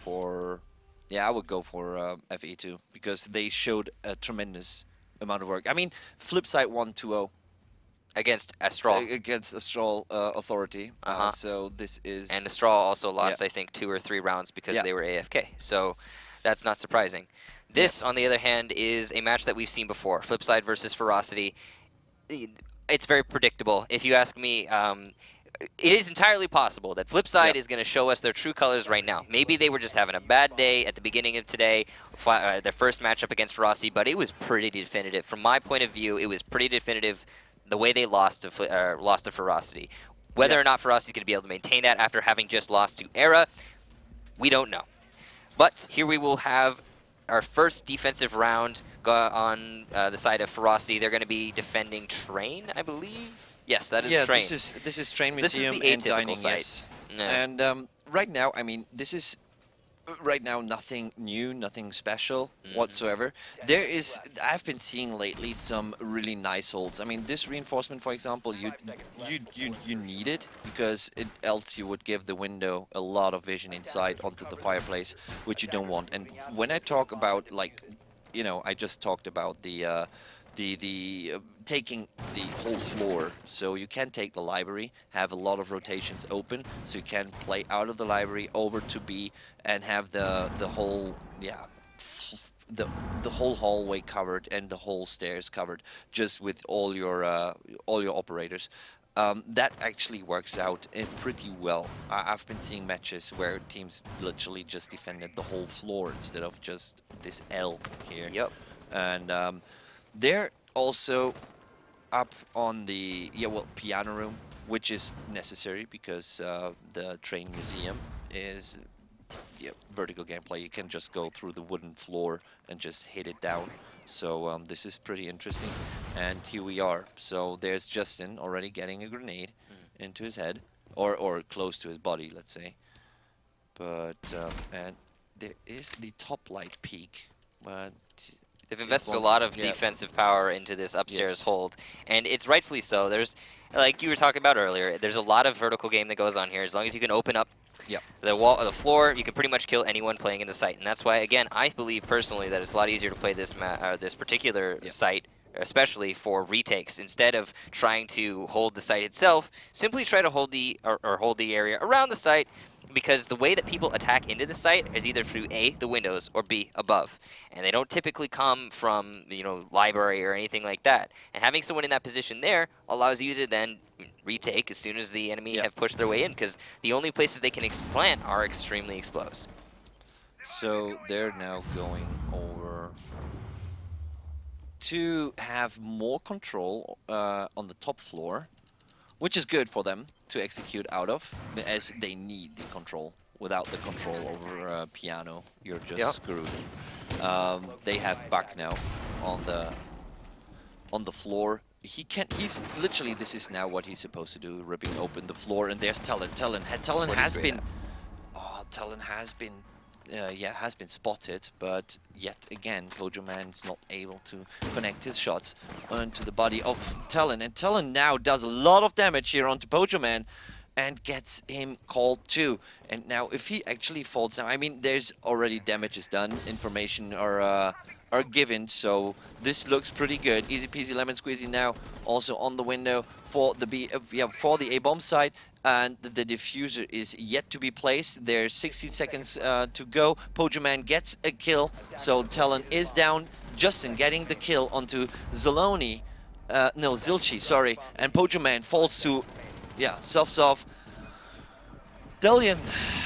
for, yeah, I would go for FE2 because they showed a tremendous amount of work. I mean, Flipside won 2-0 against Astral. against Astral Authority. Uh-huh. So this is, And Astral also yeah, lost, I think, 2 or 3 rounds because yeah, they were AFK. So that's not surprising. yeah, This, on the other hand, is a match that we've seen before. Flipside versus Ferocity. It's very predictable. If you ask me, it is entirely possible that yeah. Flipside is going to show us their true colors right now. Maybe they were just having a bad day at the beginning of today, their first matchup against Ferocity, but it was pretty definitive. From my point of view, it was pretty definitive the way they lost to Ferocity. Yeah. Whether or not Ferocity is going to be able to maintain that after having just lost to Era, we don't know. But here we will have our first defensive round on the side of Ferocity. They're going to be defending Train, I believe. Yes, that is Yeah, Train. this is Train This is Museum the and atypical dining, site. yes. Yeah. And right now, I mean, this is right now nothing new, nothing special whatsoever. There is, I've been seeing lately some really nice holds. I mean, this reinforcement, for example, you need it because else you would give the window a lot of vision inside onto the fireplace, which you don't want. And when I talk about, like, you know, I just talked about the taking the whole floor, so you can take the library, have a lot of rotations open, so you can play out of the library over to B and have the whole, yeah, the whole hallway covered and the whole stairs covered just with all your operators. That actually works out pretty well. I've been seeing matches where teams literally just defended the whole floor instead of just this L here. Yep. And they're also up on the, yeah, well, piano room, which is necessary because the train museum is, yeah, vertical gameplay. You can just go through the wooden floor and just hit it down. So this is pretty interesting. And here we are. So there's Justin already getting a grenade into his head, or close to his body, let's say. But and there is the top light peak, but They've invested a lot of defensive power into this upstairs hold, and it's rightfully so. There's, like you were talking about earlier, there's a lot of vertical game that goes on here. As long as you can open up the wall, the floor, you can pretty much kill anyone playing in the site, and that's why, again, I believe personally that it's a lot easier to play this this particular site, especially for retakes. Instead of trying to hold the site itself, simply try to hold the or hold the area around the site, because the way that people attack into the site is either through A, the windows, or B, above. And they don't typically come from, you know, library or anything like that. And having someone in that position there allows you to then retake as soon as the enemy have pushed their way in, because the only places they can plant are extremely exposed. So they're now going over to have more control on the top floor, which is good for them to execute out of, as they need the control. Without the control over piano, you're just screwed. They have Buck now on the floor. He's literally, this is now what he's supposed to do, ripping open the floor, and there's Talon. Talon has been, Talon has been, has been spotted, but yet again, Kojo Man's not able to connect his shots onto the body of Talon, and Talon now does a lot of damage here onto Kojo Man and gets him called too. And now if he actually falls down, I mean, there's already damages done, information are given, so this looks pretty good. Easy peasy lemon squeezy now also on the window for the for the A-bomb side, and the diffuser is yet to be placed. There's 60 seconds to go. Pojoman gets a kill, so Talon is down. Justin getting the kill onto Zaloni, no, Zilchi, sorry, and Pojoman falls to, Soft. Delian,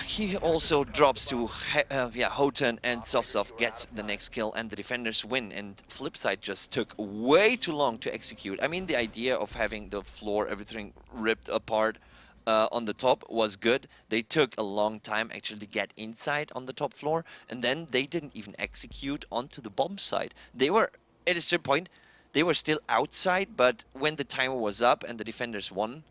he also drops to Houghton, and Soft gets the next kill, and the defenders win. And Flipside just took way too long to execute. I mean, the idea of having the floor, everything ripped apart on the top was good. They took a long time actually to get inside on the top floor, and then they didn't even execute onto the bomb side. They were, at a certain point, they were still outside, but when the timer was up and the defenders won,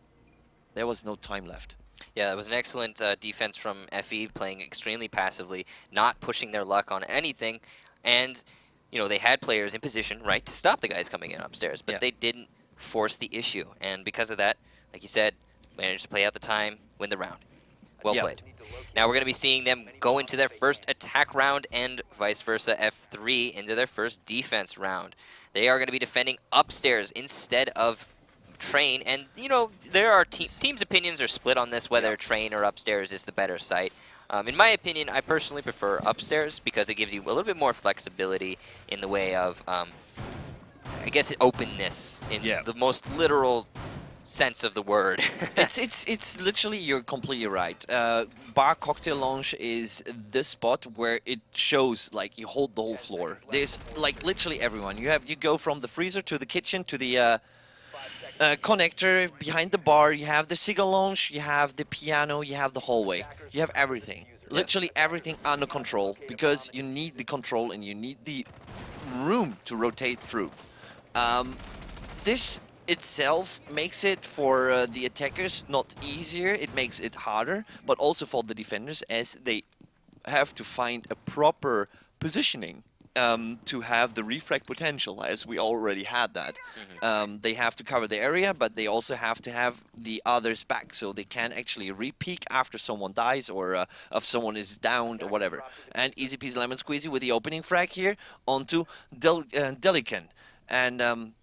there was no time left. Yeah, it was an excellent defense from FE, playing extremely passively, not pushing their luck on anything. And, you know, they had players in position, right, to stop the guys coming in upstairs, but they didn't force the issue. And because of that, like you said, managed to play out the time, win the round. Well played. Now we're going to be seeing them go into their first attack round and vice versa, F3 into their first defense round. They are going to be defending upstairs instead of train, and you know, there are teams' opinions are split on this, whether train or upstairs is the better site. In my opinion, I personally prefer upstairs because it gives you a little bit more flexibility in the way of, I guess, openness in the most literal sense of the word. it's literally, you're completely right. Bar Cocktail Lounge is the spot where it shows like you hold the whole floor. There's like literally everyone. You go from the freezer to the kitchen to the connector behind the bar. You have the cigar lounge, you have the piano, you have the hallway. You have everything. Literally everything under control, because you need the control and you need the room to rotate through. This itself makes it for the attackers not easier, it makes it harder, but also for the defenders, as they have to find a proper positioning to have the refrag potential, as we already had that. They have to cover the area, but they also have to have the others back, so they can actually re-peek after someone dies, or if someone is downed or whatever. And easy peasy lemon squeezy with the opening frag here onto Delican. And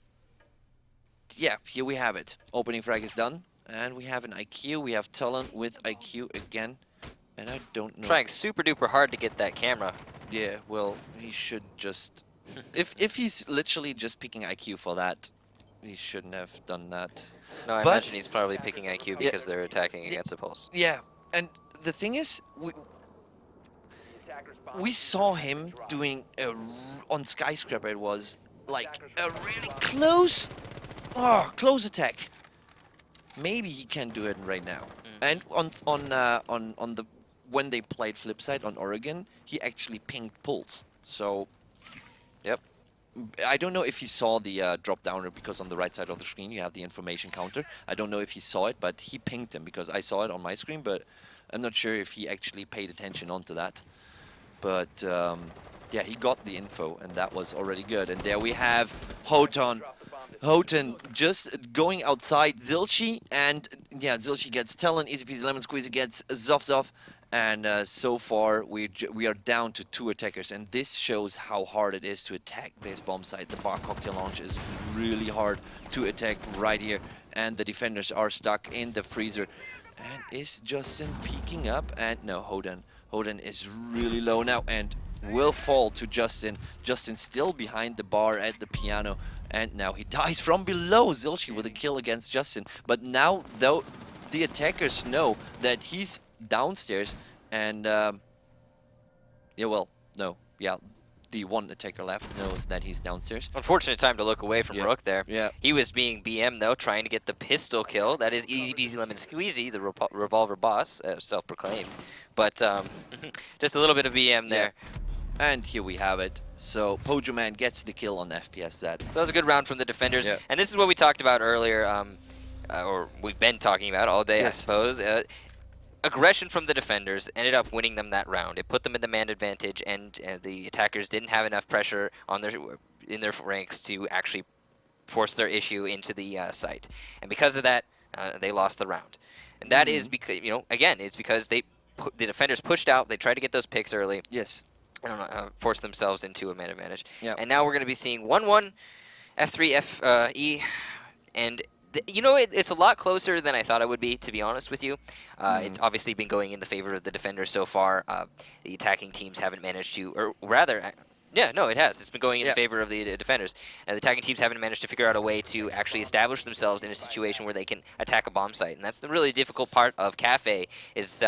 yeah, here we have it. Opening frag is done, and we have an IQ. We have talent with IQ again, and I don't know. Trying super duper hard to get that camera. Yeah, well, he should just... if he's literally just picking IQ for that, he shouldn't have done that. No, I imagine he's probably picking IQ because they're attacking against a pulse. Yeah, and the thing is, we saw him doing on Skyscraper. It was like a really close attack. Maybe he can do it right now. And on the when they played Flipside on Oregon, he actually pinged pulls. So, yep. I don't know if he saw the drop downer, because on the right side of the screen you have the information counter. I don't know if he saw it, but he pinged him, because I saw it on my screen, but I'm not sure if he actually paid attention onto that. But yeah, he got the info, and that was already good. And there we have Houghton just going outside Zilchi, and yeah, Zilchi gets Talon, easy peasy lemon squeezy gets Zoff, and so far we are down to 2 attackers, and this shows how hard it is to attack this bomb site. The Bar Cocktail Lounge is really hard to attack right here, and the defenders are stuck in the freezer. And is Justin peeking up? And no, Houghton is really low now and will fall to Justin. Justin still behind the bar at the piano. And now he dies from below. Zilchi with a kill against Justin. But now, though, the attackers know that he's downstairs. And, yeah, well, no. Yeah, the one attacker left knows that he's downstairs. Unfortunate time to look away from Rook there. Yeah. He was being BM, though, trying to get the pistol kill. That is easy peasy lemon squeezy, the revolver boss, self-proclaimed. But just a little bit of BM there. Yeah. And here we have it. So Pojo Man gets the kill on FPSZ. So that was a good round from the defenders. Yeah. And this is what we talked about earlier, or we've been talking about all day, I suppose. Aggression from the defenders ended up winning them that round. It put them in the man advantage, and the attackers didn't have enough pressure on in their ranks to actually force their issue into the site. And because of that, they lost the round. And that is because, you know, again, it's because the defenders pushed out. They tried to get those picks early. Yes. I don't know, force themselves into a man advantage. Yep. And now we're going to be seeing 1-1, F3, FE, and you know, it's a lot closer than I thought it would be, to be honest with you. It's obviously been going in the favor of the defenders so far. The attacking teams haven't managed to, or rather, yeah, no, it has. It's been going in favor of the defenders. And the attacking teams haven't managed to figure out a way to actually establish themselves in a situation where they can attack a bomb site. And that's the really difficult part of Cafe is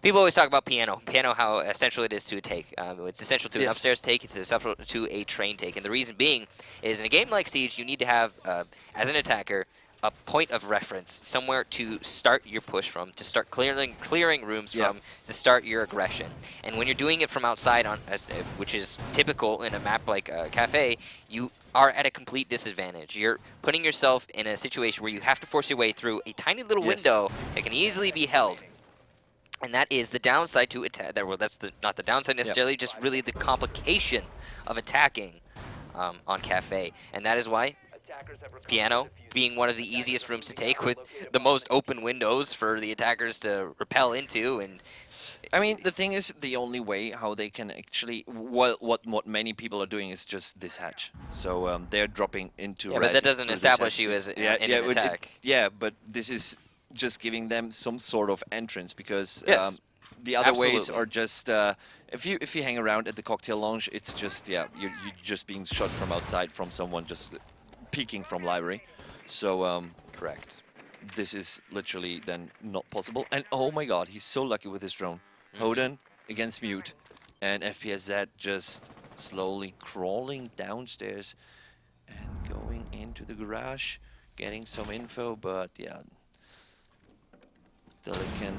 people always talk about piano. Piano, how essential it is to a take. It's essential to an upstairs take. It's essential to a train take. And the reason being is in a game like Siege, you need to have, as an attacker, a point of reference, somewhere to start your push from, to start clearing rooms from, to start your aggression. And when you're doing it from outside, which is typical in a map like Cafe, you are at a complete disadvantage. You're putting yourself in a situation where you have to force your way through a tiny little window that can easily be held. And that is the downside to attack. Well, that's not the downside necessarily, just really the complication of attacking on Cafe. And that is why Piano being one of the easiest rooms to take with the most open windows for the attackers to repel into. And I mean, the thing is, the only way how they can actually, what many people are doing is just this hatch. So they're dropping into red. But that doesn't establish you as an attack. But this is just giving them some sort of entrance, because the other Absolutely. ways are just if you hang around at the cocktail lounge, it's just you're just being shot from outside from someone just peeking from library. So correct. This is literally then not possible. And oh my god, he's so lucky with his drone. Hoden against Mute, and FPSZ just slowly crawling downstairs and going into the garage, getting some info, but yeah, Delican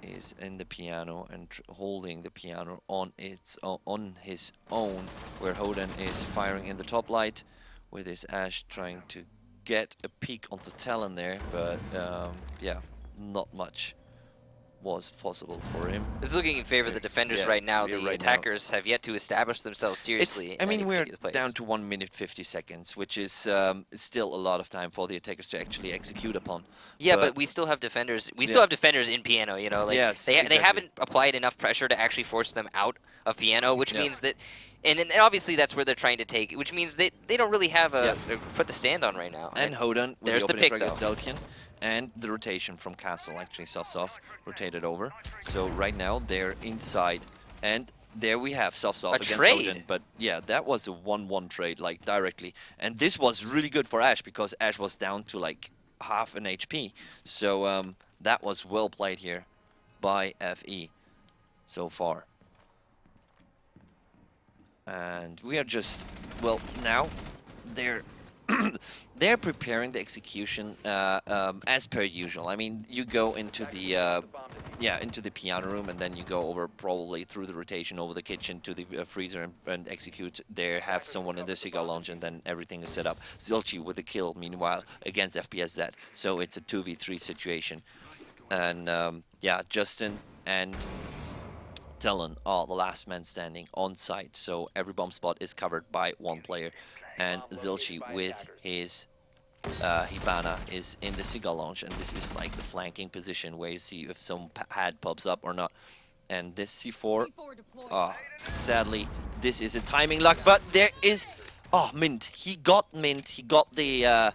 is in the piano and holding the piano on his own, where Hoden is firing in the top light with his Ash, trying to get a peek onto Talon there, but yeah, not much was possible for him. It's looking in favor of the defenders right now. The attackers have yet to establish themselves seriously. I mean, we're down to 1 minute 50 seconds, which is still a lot of time for the attackers to actually execute upon. Yeah, but we still have defenders. We still have defenders in Piano. You know, like they haven't applied enough pressure to actually force them out of Piano, which means that. And obviously that's where they're trying to take, which means they don't really have a foot to stand on right now. And Hoden with there's the pick, Delkin, and the rotation from Castle, actually Soft rotated over. So right now they're inside, and there we have Soft against Hoden. But yeah, that was a 1-1 trade, like directly. And this was really good for Ash, because Ash was down to like half an HP. So that was well played here by FE so far. And we are just, well, now they're they're preparing the execution as per usual. I mean, you go into the into the piano room, and then you go over probably through the rotation over the kitchen to the freezer and execute there, have someone in the cigar lounge, and then everything is set up. Zilchi with the kill, meanwhile, against FPSZ. So it's a 2v3 situation. And yeah, Justin and Talon are the last man standing on site, so every bomb spot is covered by one player. And Zilchi with his Hibana is in the cigar lounge, and this is like the flanking position where you see if some pad pops up or not. And this C4, sadly, this is a timing luck, but there is, Mint. He got Mint. He got the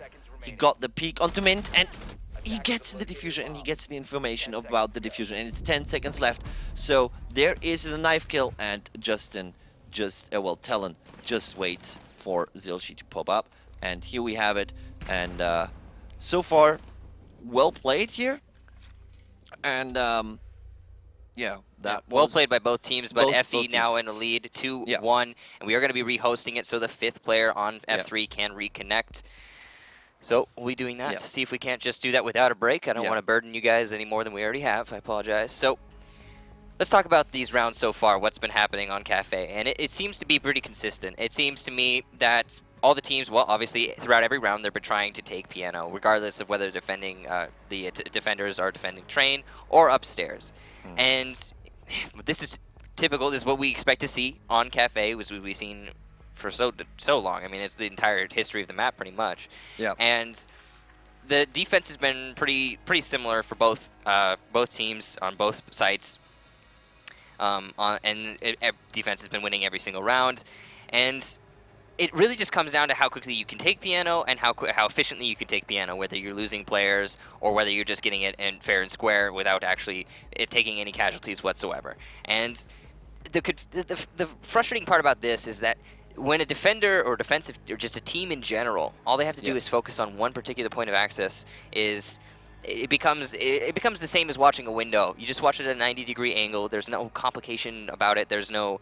peek onto Mint, and he gets the diffuser, and he gets the information about the diffuser, and it's 10 seconds left. So there is the knife kill, and Justin Talon just waits for Zilchi to pop up, and here we have it. And so far, well played here. And yeah, that well played by both teams, but FE now in the lead 2-1, and we are going to be rehosting it so the 5th player on F3 can reconnect. So we'll be doing that to see if we can't just do that without a break. I don't want to burden you guys any more than we already have. I apologize. So let's talk about these rounds so far, what's been happening on Cafe. And it seems to be pretty consistent. It seems to me that all the teams, well, obviously, throughout every round, they've been trying to take Piano, regardless of whether defending the defenders are defending Train or upstairs. And this is typical. This is what we expect to see on Cafe, as we've seen for so long. I mean, it's the entire history of the map, pretty much. Yeah. And the defense has been pretty similar for both teams on both sites. Defense has been winning every single round, and it really just comes down to how quickly you can take Piano and how efficiently you can take Piano, whether you're losing players or whether you're just getting it in fair and square without actually taking any casualties whatsoever. And the frustrating part about this is that when a defender or defensive or just a team in general, all they have to do is focus on one particular point of access, it becomes the same as watching a window. You just watch it at a 90-degree angle. There's no complication about it. There's no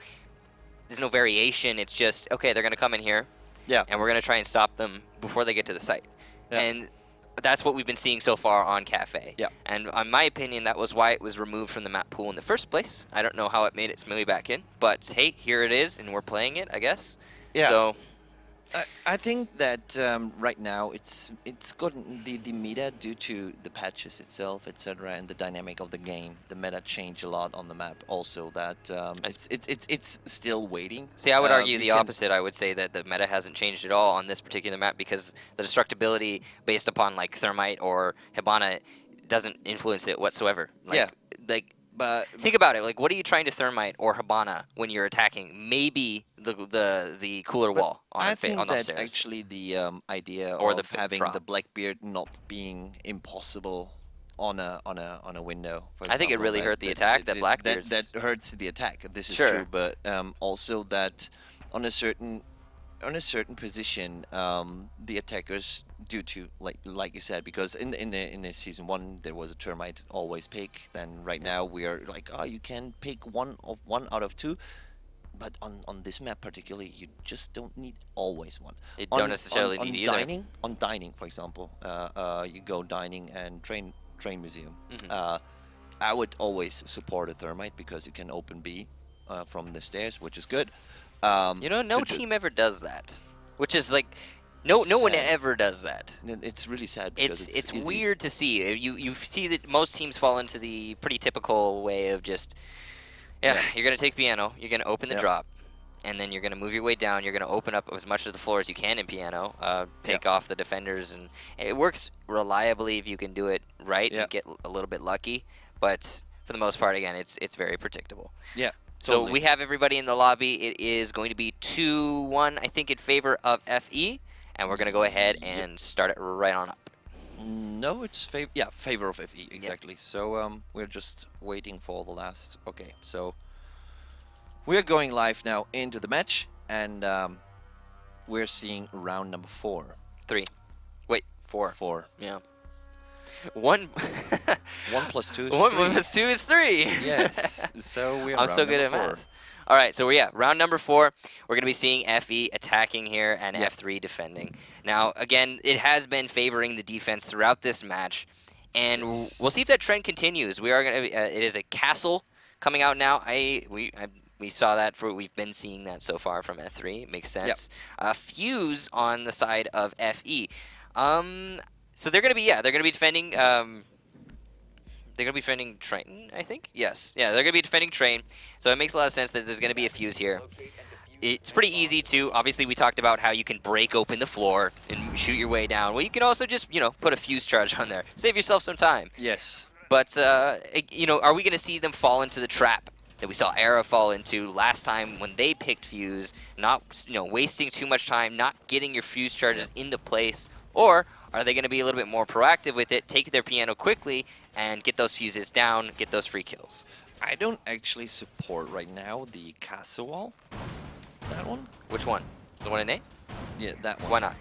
variation. It's just, okay, they're going to come in here, and we're going to try and stop them before they get to the site. And that's what we've been seeing so far on Cafe. And in my opinion, that was why it was removed from the map pool in the first place. I don't know how it made its way back in, but hey, here it is, and we're playing it, I guess. So I think that right now it's gotten the meta due to the patches itself, etc., and the dynamic of the game. The meta changed a lot on the map. Also, that it's still waiting. See, I would argue the opposite. I would say that the meta hasn't changed at all on this particular map because the destructibility based upon like Thermite or Hibana doesn't influence it whatsoever. But think about it. Like, what are you trying to Thermite or Hibana when you're attacking? Maybe the cooler wall on I think on the that upstairs. Actually the idea or of having drop. the Blackbeard not being impossible on a window. For example, I think it really hurt the attack. That Blackbeard's that hurts the attack. This is Sure. true, but also that on a certain position, the attackers, due to like you said, because in the season 1 there was a termite always pick. Then right now we are like, oh, you can pick one out of 2. But on this map particularly, you just don't need always one. You don't necessarily need either. On dining, for example, you go dining and train museum. I would always support a thermite because you can open B from the stairs, which is good. No team ever does that, which is like, no one ever does that. It's really sad because it's weird to see. You see that most teams fall into the pretty typical way of just, you're gonna take piano, you're gonna open the drop, and then you're gonna move your way down. You're gonna open up as much of the floor as you can in piano, pick off the defenders, and it works reliably if you can do it right and get a little bit lucky. But for the most part, again, it's very predictable. Yeah. So we have everybody in the lobby. It is going to be 2-1, I think, in favor of FE, and we're going to go ahead and start it right on up. No, it's favor of FE, exactly. So we're just waiting for the last. Okay, so we're going live now into the match, and we're seeing round number 4. 3. Wait, 4. 4. Yeah. 1 plus 2 is 1 3. plus 2 is 3. Yes. So we're I'm so good at math. All right, so round number 4. We're going to be seeing FE attacking here and F3 defending. Now, again, it has been favoring the defense throughout this match, and we'll see if that trend continues. We are going to. It is a castle coming out now. We saw that we've been seeing that so far from F3. It makes sense. Fuse on the side of FE. So they're going to be defending. They're going to be defending Train, I think. Yes, they're going to be defending Train. So it makes a lot of sense that there's going to be a fuse here. It's pretty easy to. Obviously, we talked about how you can break open the floor and shoot your way down. Well, you can also just put a fuse charge on there, save yourself some time. Yes. But are we going to see them fall into the trap that we saw Era fall into last time when they picked fuse? Not wasting too much time, not getting your fuse charges into place, or are they going to be a little bit more proactive with it, take their piano quickly, and get those fuses down, get those free kills? I don't actually support right now the castle wall. That one? Which one? The one in A? Yeah, that one. Why not?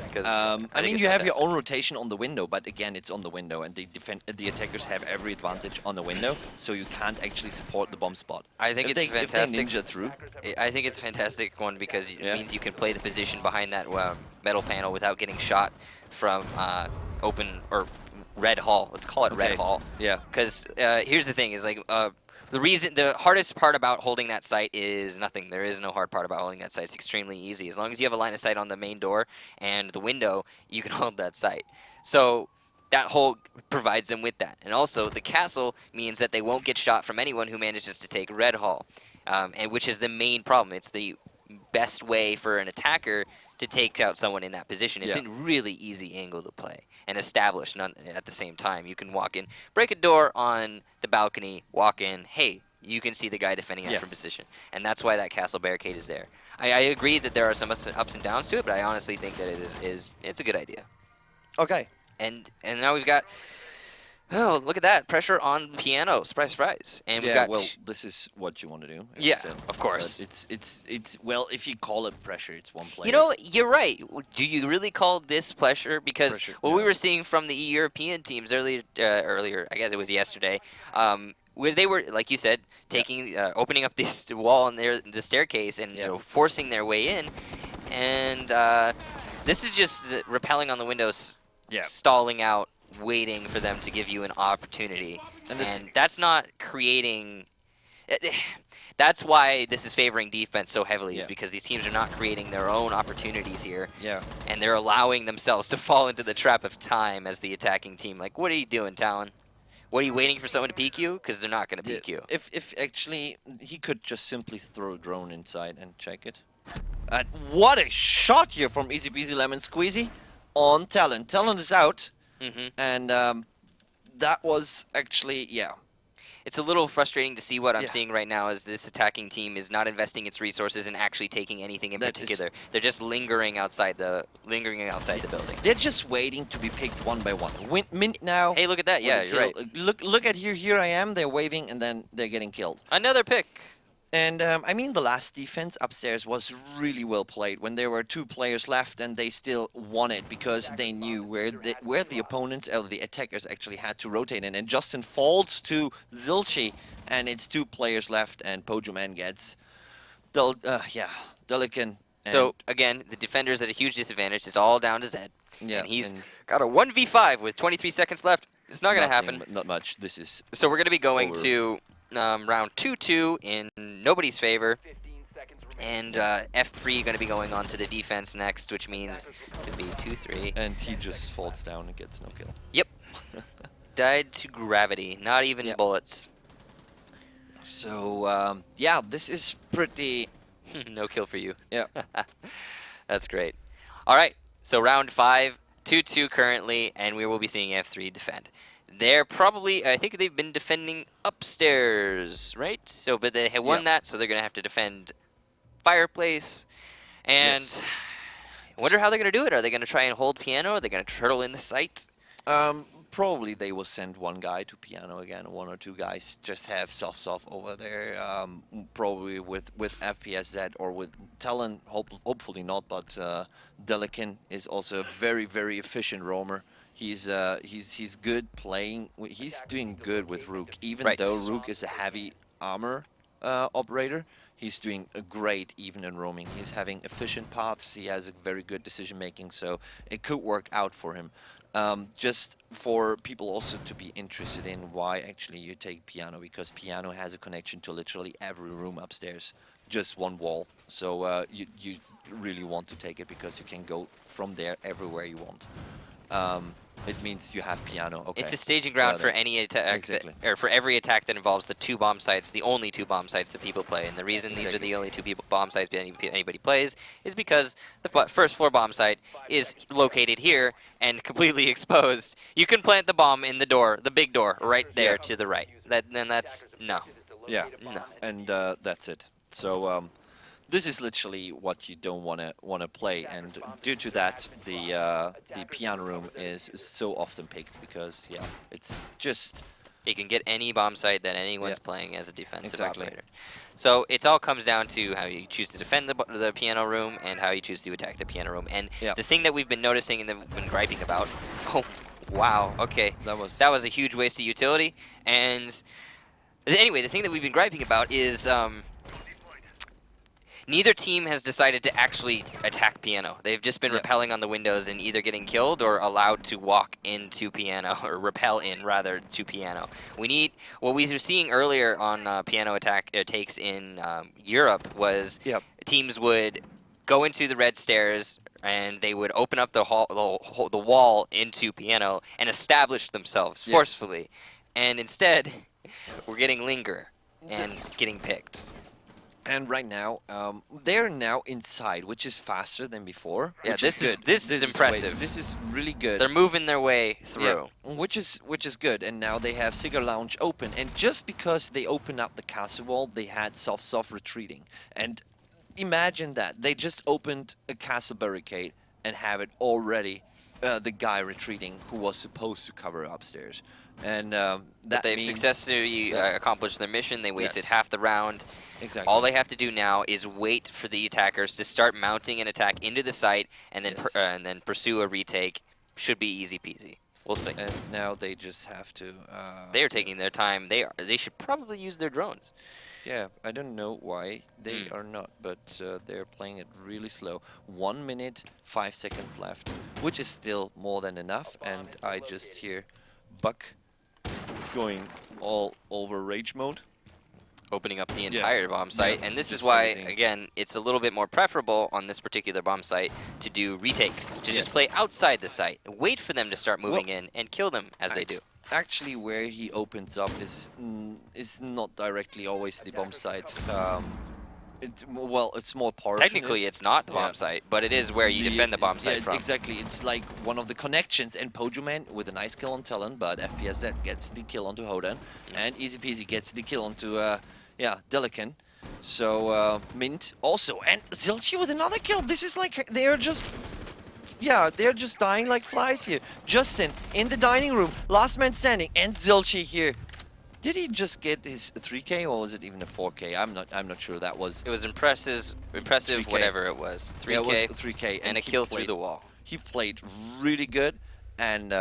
Because I mean, you have your own rotation on the window, but again, it's on the window, and the attackers have every advantage on the window, so you can't actually support the bomb spot. I think it's fantastic. If they ninja through. I think it's a fantastic one because it means you can play the position behind that metal panel without getting shot from open or red hall. Let's call it red hall. Yeah. Because here's the thing: is like the hardest part about holding that site is nothing. There is no hard part about holding that site. It's extremely easy. As long as you have a line of sight on the main door and the window, you can hold that site. So that hole provides them with that. And also, the castle means that they won't get shot from anyone who manages to take red hall, and which is the main problem. It's the best way for an attacker to take out someone in that position. It's a really easy angle to play and establish at the same time. You can walk in, break a door on the balcony, walk in, hey, you can see the guy defending that from position. And that's why that castle barricade is there. I agree that there are some ups and downs to it, but I honestly think that it's a good idea. Okay. And now we've got, oh, look at that, pressure on the piano, surprise, surprise. And we've got this is what you want to do. Yeah, of course. It's well, if you call it pressure, it's one player. You're right. Do you really call this pressure? Because what we were seeing from the European teams earlier, I guess it was yesterday, where they were, like you said, taking, opening up this wall on the staircase and forcing their way in, and this is just repelling on the windows, stalling out, waiting for them to give you an opportunity, and that's not creating. That's why this is favoring defense so heavily, is because these teams are not creating their own opportunities here. Yeah. And they're allowing themselves to fall into the trap of time as the attacking team. Like, what are you doing, Talon? What, are you waiting for someone to peek you? Because they're not going to peek you. If actually, he could just simply throw a drone inside and check it. And what a shot here from Easy Peasy Lemon Squeezy on Talon. Talon is out. And that was actually, It's a little frustrating to see what I'm seeing right now is this attacking team is not investing its resources and actually taking anything in particular. They're just lingering outside the building. They're just waiting to be picked one by one. Minute now. Hey, look at that. Yeah, you're right. Look at here I am. They're waving and then they're getting killed. Another pick. And I mean, the last defense upstairs was really well played when there were 2 players left and they still won it because they knew where the opponents or the attackers actually had to rotate in. And Justin falls to Zilchi, and it's 2 players left, and Pojoman gets Delican. So again, the defender's at a huge disadvantage. It's all down to Zed. Yeah, and he's got a 1v5 with 23 seconds left. It's not going to happen. Not much. This is so we're going to be going to round 2-2 in nobody's favor, and F3 going to be going on to the defense next, which means it could be 2-3. And he just falls down and gets no kill. Yep. Died to gravity, not even bullets. So yeah, this is pretty. No kill for you. Yeah. That's great. All right, so round 5, 2-2 currently, and we will be seeing F3 defend. They're probably, I think they've been defending upstairs, right? So, but they have won that, so they're going to have to defend fireplace. And I wonder how they're going to do it. Are they going to try and hold piano? Are they going to turtle in the site? Probably they will send one guy to piano again, 1 or 2 guys. Just have soft over there, probably with FPSZ or with Talon, hopefully not, but Delican is also a very, very efficient roamer. He's good playing. He's doing good with Rook, even though Rook is a heavy armor operator. He's doing great even in roaming. He's having efficient paths. He has a very good decision making, so it could work out for him. Just for people also to be interested in why actually you take piano, because piano has a connection to literally every room upstairs, just one wall. So you really want to take it because you can go from there everywhere you want. It means you have piano. Okay. It's a staging ground for any attack, or for every attack that involves the 2 bomb sites, the only 2 bomb sites that people play. And the reason these are the only 2 bomb sites anybody plays is because the first floor bomb site is located here and completely exposed. You can plant the bomb in the door, the big door, right there to the right. Then that's no. Yeah. No. And that's it. So. This is literally what you don't want to play, and due to that, the piano room is so often picked because it's just you can get any bomb site that anyone's playing as a defensive operator. So it all comes down to how you choose to defend the piano room and how you choose to attack the piano room. And the thing that we've been noticing and that we've been griping about, oh wow, okay, that was a huge waste of utility. And anyway, the thing that we've been griping about is. Neither team has decided to actually attack piano. They've just been rappelling on the windows and either getting killed or allowed to walk into piano, or rappel in, rather, to piano. We need, what we were seeing earlier on piano takes in Europe was teams would go into the red stairs and they would open up the wall into piano and establish themselves forcefully. And instead, we're getting linger and getting picked. And right now, they're now inside, which is faster than before. Yeah, this is impressive. This is really good. They're moving their way through. Yeah, which is good. And now they have Cigar Lounge open. And just because they opened up the castle wall, they had soft retreating. And imagine that. They just opened a castle barricade and have it already the guy retreating who was supposed to cover upstairs. And that they've means successfully accomplished their mission. They wasted half the round. Exactly. All they have to do now is wait for the attackers to start mounting an attack into the site, and then and then pursue a retake. Should be easy peasy. We'll see. And now they just have to. They are taking their time. They should probably use their drones. Yeah, I don't know why they are not, but they're playing it really slow. 1 minute, 5 seconds left, which is still more than enough. And I just hear Buck going all over rage mode. opening up the entire bomb site. And this is why, again, it's a little bit more preferable on this particular bomb site to do retakes, to just play outside the site, wait for them to start moving in, and kill them as they do. Actually, where he opens up is not directly always the bomb site. Well, it's more portion. Technically, it's not the bomb site, but it is where you defend the bomb site from. Exactly. It's like one of the connections, and Pojuman with a nice kill on Talon, but FPSZ gets the kill onto Hodan, and Easy Peasy gets the kill onto Delican. So Mint also, and Zilchi with another kill. This is like they're just dying like flies here. Justin in the dining room, last man standing, and Zilchi here. Did he just get his 3K or was it even a 4K? I'm not sure that was. It was impressive 3K. Whatever it was. 3K, yeah, it was 3K and a kill through the wall. He played really good, and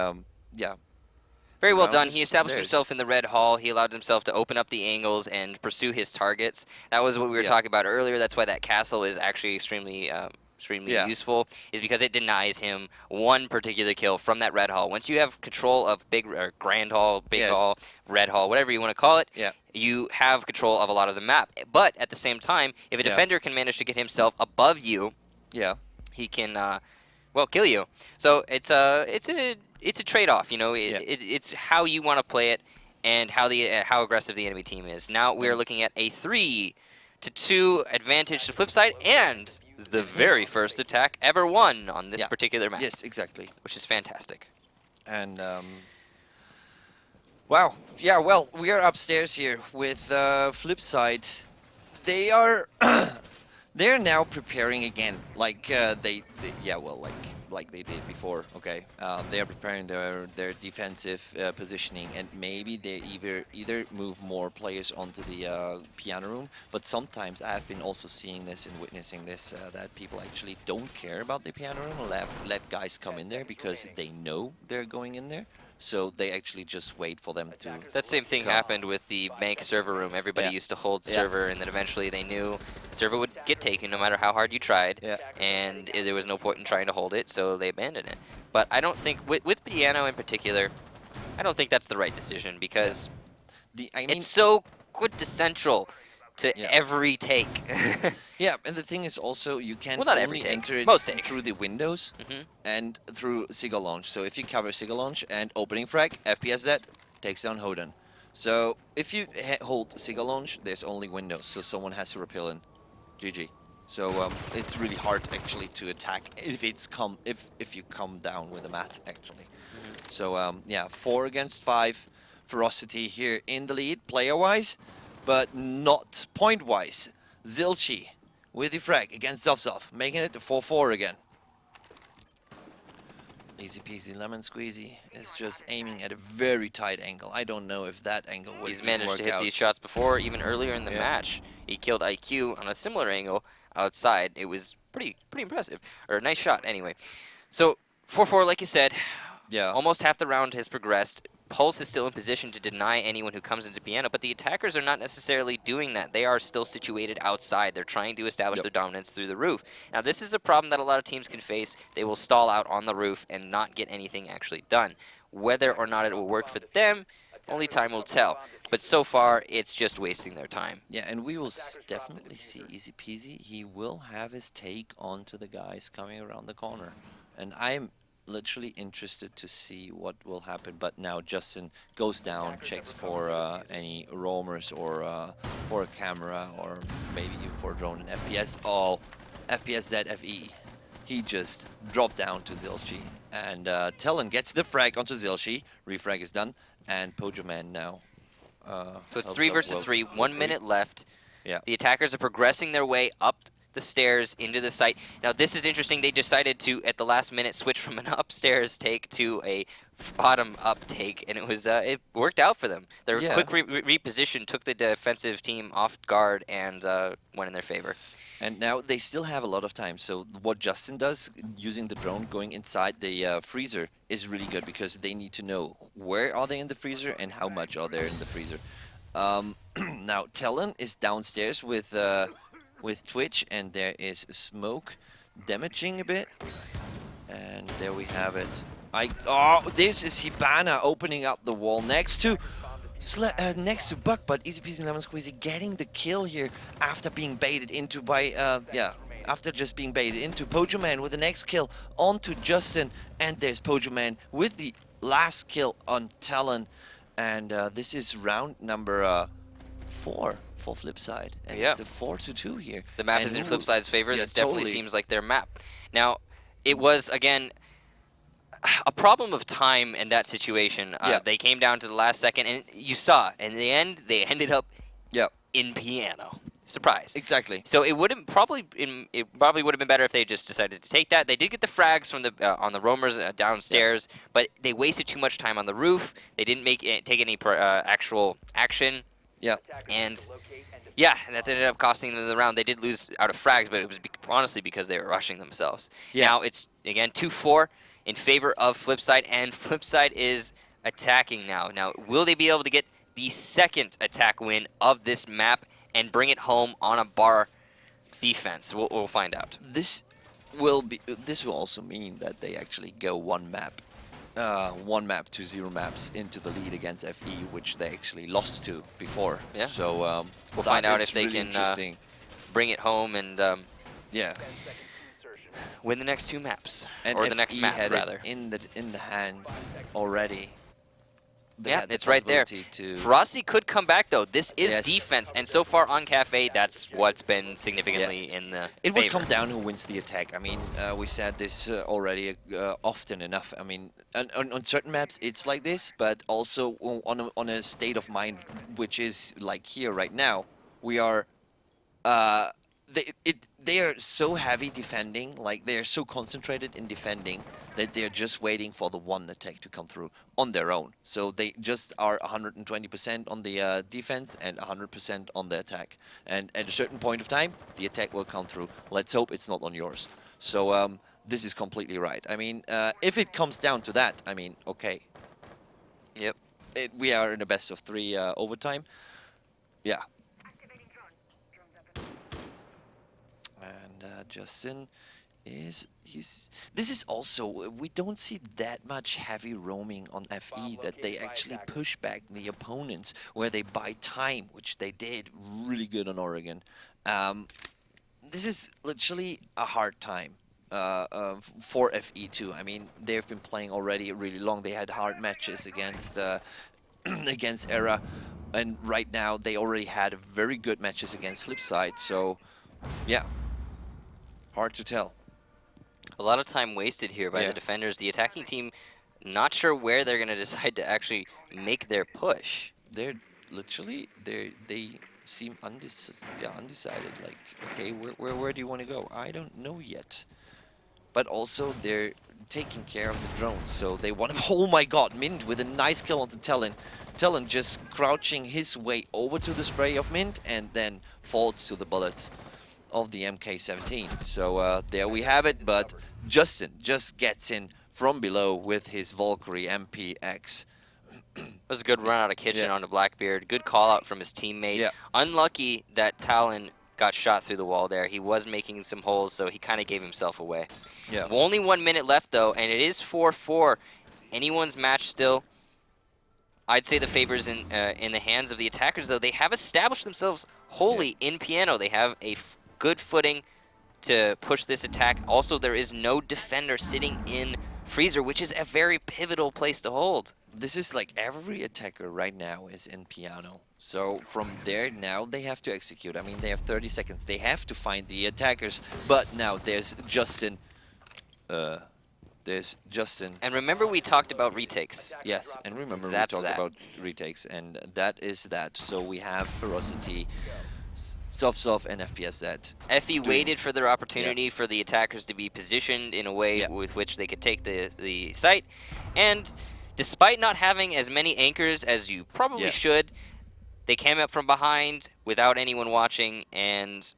yeah. Very well done. He established himself in the red hall. He allowed himself to open up the angles and pursue his targets. That was what we were talking about earlier. That's why that castle is actually extremely useful, is because it denies him one particular kill from that red hall. Once you have control of big or grand hall, big hall, red hall, whatever you want to call it, you have control of a lot of the map. But at the same time, if a defender can manage to get himself above you, he can kill you. So it's a trade-off, you know. It's how you want to play it and how aggressive the enemy team is. Now we are looking at a 3-2 advantage to Flipside, and the very first attack ever won on this particular map. Yes, exactly. Which is fantastic. And wow, yeah. Well, we are upstairs here with Flipside. They are they're now preparing again, like like they did before. Okay, they are preparing their defensive positioning, and maybe they either move more players onto the piano room. But sometimes I have been also seeing this and witnessing this that people actually don't care about the piano room and let guys come in there because they know they're going in there. So they actually just wait for them to. That same thing happened with the bank server room. Everybody used to hold server, and then eventually they knew server would get taken no matter how hard you tried, and there was no point in trying to hold it, so they abandoned it. But I don't think, with piano in particular, I don't think that's the right decision because it's so quintessential to every take. Yeah, and the thing is also you can not only every take. enter it Most takes. through the windows and through Siga launch. So if you cover Siga launch and opening frag, FPSZ takes down Hodan. So if you hold Siga launch, there's only windows, so someone has to repel in. GG. So it's really hard actually to attack if you come down with the math actually. So yeah, 4 against 5, Ferocity here in the lead player-wise, but not point-wise. Zilchi with the frag against Zovzov, making it 4-4 again. Easy peasy lemon squeezy is just aiming at a very tight angle. I don't know if that angle would work out. He's managed to hit these shots before, even earlier in the match. He killed IQ on a similar angle outside. It was pretty impressive, or a nice shot anyway. So 4-4, like you said, almost half the round has progressed. Pulse is still in position to deny anyone who comes into piano, but the attackers are not necessarily doing that. They are still situated outside. They're trying to establish their dominance through the roof. Now, this is a problem that a lot of teams can face. They will stall out on the roof and not get anything actually done. Whether or not it will work for them, only time will tell. But so far, it's just wasting their time. Yeah, and we will definitely see Easy Peasy. He will have his take onto the guys coming around the corner. And I'm literally interested to see what will happen, but now Justin goes down, checks for any roamers or for a camera or maybe even for a drone and FPS. Oh, FPSZ FE. He just dropped down to Zilchi, and Talon gets the frag onto Zilchi. Refrag is done, and Pojoman now. So it's 3 versus 3, 1 minute left. Yeah. The attackers are progressing their way up the stairs into the site. Now this is interesting. They decided to, at the last minute, switch from an upstairs take to a bottom-up take, and it worked out for them. Their quick reposition took the defensive team off guard and went in their favor. And now they still have a lot of time. So what Justin does, using the drone, going inside the freezer, is really good because they need to know where are they in the freezer and how much are there in the freezer. Now Talon is downstairs with Twitch, and there is smoke damaging a bit, and there we have it. Oh, this is Hibana opening up the wall next to next to Buck, but easy peasy lemon squeezy getting the kill here after being baited into by, after just being baited into. Pojo Man with the next kill onto Justin, and there's Pojo Man with the last kill on Talon. And this is round number 4 for Flipside, and it's a 4-2 here. The map is in Flipside's favor. This definitely seems like their map. Now, it was, again, a problem of time in that situation. They came down to the last second, and you saw, in the end, they ended up in piano. Surprise. Exactly. So it wouldn't probably would have been better if they just decided to take that. They did get the frags from the on the roamers downstairs, but they wasted too much time on the roof. They didn't take any actual action. And that's ended up costing them the round. They did lose out of frags, but it was honestly because they were rushing themselves. Now it's again 2-4 in favor of Flipside, and Flipside is attacking now. Now, will they be able to get the second attack win of this map and bring it home on a bar defense? We'll find out. This will also mean that they actually go one map to 0 maps into the lead against FE, which they actually lost to before. So we'll find out if they can bring it home and win the next 2 maps, and or FE the next map had rather. It in the hands already. It's right there. Ferocity could come back, though. This is defense, and so far on Cafe, that's what's been significantly in the It would come down who wins the attack. I mean, we said this already often enough. I mean, on certain maps, it's like this, but also on a state of mind, which is like here right now, we are... They are so heavy defending, like they are so concentrated in defending that they're just waiting for the one attack to come through on their own. So they just are 120% on the defense and 100% on the attack. And at a certain point of time, the attack will come through. Let's hope it's not on yours. So this is completely right. I mean, if it comes down to that, I mean, okay. We are in a best of 3 overtime. Justin this is also, we don't see that much heavy roaming on FE, that they actually push back the opponents where they buy time, which they did really good on Oregon. This is literally a hard time for FE too. I mean, they've been playing already really long. They had hard matches against against Era, and right now they already had very good matches against Flipside. So yeah, hard to tell. A lot of time wasted here by the defenders. The attacking team, not sure where they're going to decide to actually make their push. They're literally, they seem undecided. Like, okay, where do you want to go? I don't know yet. But also, they're taking care of the drones, so they want to... Oh my god, Mint with a nice kill onto Talon. Talon just crouching his way over to the spray of Mint and then falls to the bullets of the MK17. So there we have it, but Justin just gets in from below with his Valkyrie MPX. That was a good run out of kitchen onto Blackbeard. Good call out from his teammate. Unlucky that Talon got shot through the wall there. He was making some holes, so he kind of gave himself away. Only 1 minute left, though, and it is 4-4. Anyone's match still. I'd say the favor's in the hands of the attackers, though. They have established themselves wholly in piano. They have a good footing to push this attack. Also, there is no defender sitting in Freezer, which is a very pivotal place to hold. This is like every attacker right now is in piano. So from there, now they have to execute. I mean, they have 30 seconds. They have to find the attackers. But now there's Justin. And remember we talked about retakes. Yes, and remember we talked about retakes. And that is that. So we have Ferocity, Soft and FPSZ. FE waited for their opportunity for the attackers to be positioned in a way with which they could take the site. And despite not having as many anchors as you probably should, they came up from behind without anyone watching, and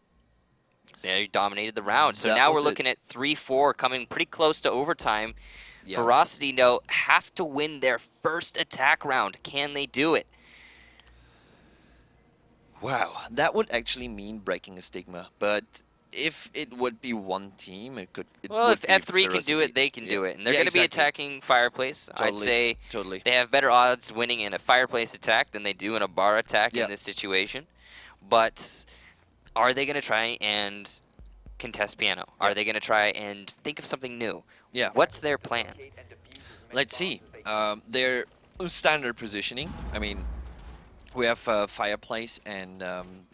they dominated the round. So now we're looking at 3-4, coming pretty close to overtime. Ferocity, though, have to win their first attack round. Can they do it? Wow, that would actually mean breaking a stigma, but if it would be one team, it well, would if be F3 can do Ferocity. it, they can do it, and they're Yeah, going to be exactly. attacking Fireplace. I'd Totally. say Totally. they have better odds winning in a Fireplace attack than they do in a bar attack in this situation. But are they going to try and contest piano? Are they going to try and think of something new? Yeah. What's their plan? Let's see. Their standard positioning. I mean, we have Fireplace and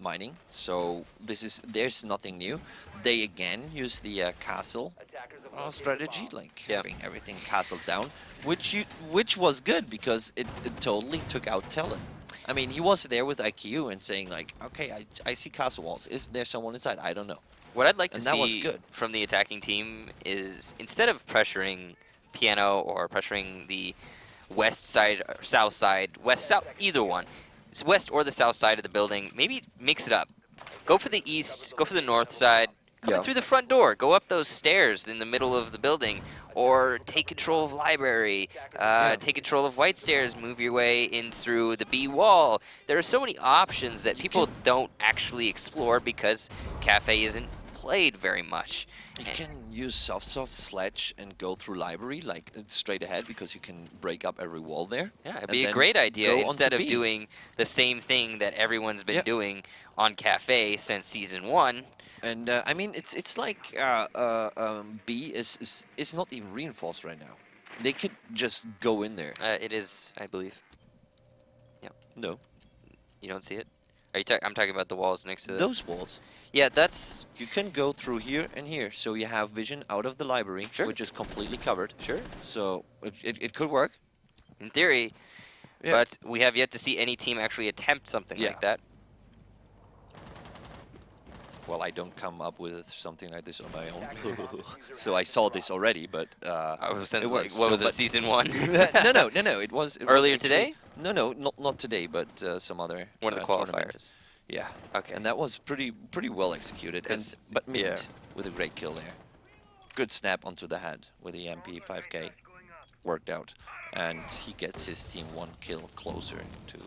mining, so there's nothing new. They again use the castle strategy, like having everything castled down, which was good because it totally took out Talon. I mean, he was there with IQ and saying like, okay, I see castle walls. Is there someone inside? I don't know. What I'd like to that was see good. from the attacking team is, instead of pressuring Piano or pressuring the west side, or south side, west, south, either one, west or the south side of the building, maybe mix it up. Go for the east, go for the north side, come in through the front door, go up those stairs in the middle of the building, or take control of library, take control of white stairs, move your way in through the B wall. There are so many options that people don't actually explore because Cafe isn't played very much. You can use soft sledge and go through library like straight ahead because you can break up every wall there. Yeah, it'd be a great idea instead of doing the same thing that everyone's been doing on Cafe since Season 1. And I mean, it's like B is not even reinforced right now. They could just go in there. It is, I believe. Yeah. No. You don't see it? Are you I'm talking about the walls next to those walls. Yeah, that's... You can go through here and here, so you have vision out of the library, which is completely covered. Sure. So it could work. In theory, but we have yet to see any team actually attempt something like that. Well, I don't come up with something like this on my own. So I saw this already, but it works. What was it, Season 1? no. It was earlier today? No, not today, but some other one of the qualifiers. Yeah. Okay. And that was pretty well executed. But Mint with a great kill there. Good snap onto the head with the MP 5K. Worked out, and he gets his team 1 kill closer to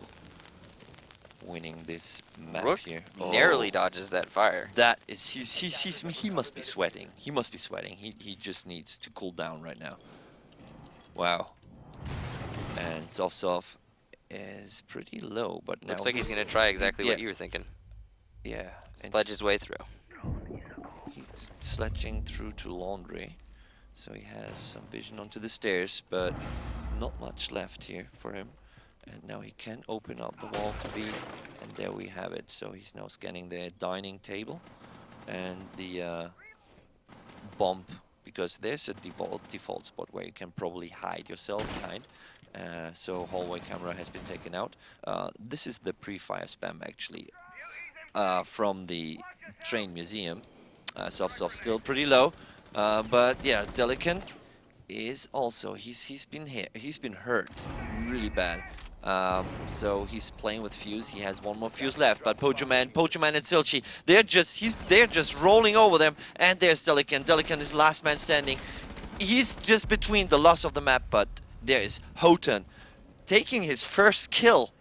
winning this map Rook here. Narrowly dodges that fire. That is, he must be sweating. He must be sweating. He just needs to cool down right now. Wow. And Soft is pretty low, but now looks like he's gonna try exactly what you were thinking. Yeah. Sledge his way through. He's sledging through to laundry, so he has some vision onto the stairs, but not much left here for him. And now he can open up the wall to B, and there we have it. So he's now scanning the dining table and the bump, because there's a default spot where you can probably hide yourself behind. So hallway camera has been taken out. This is the pre-fire spam actually from the train museum. Soft still pretty low, but yeah, Delican is also he's been hurt really bad. So he's playing with Fuse. He has 1 more Fuse left, but Pojoman and Silchi, they're just rolling over them. And there's Delican. Delican is last man standing. He's just between the loss of the map, but there is Houghton taking his first kill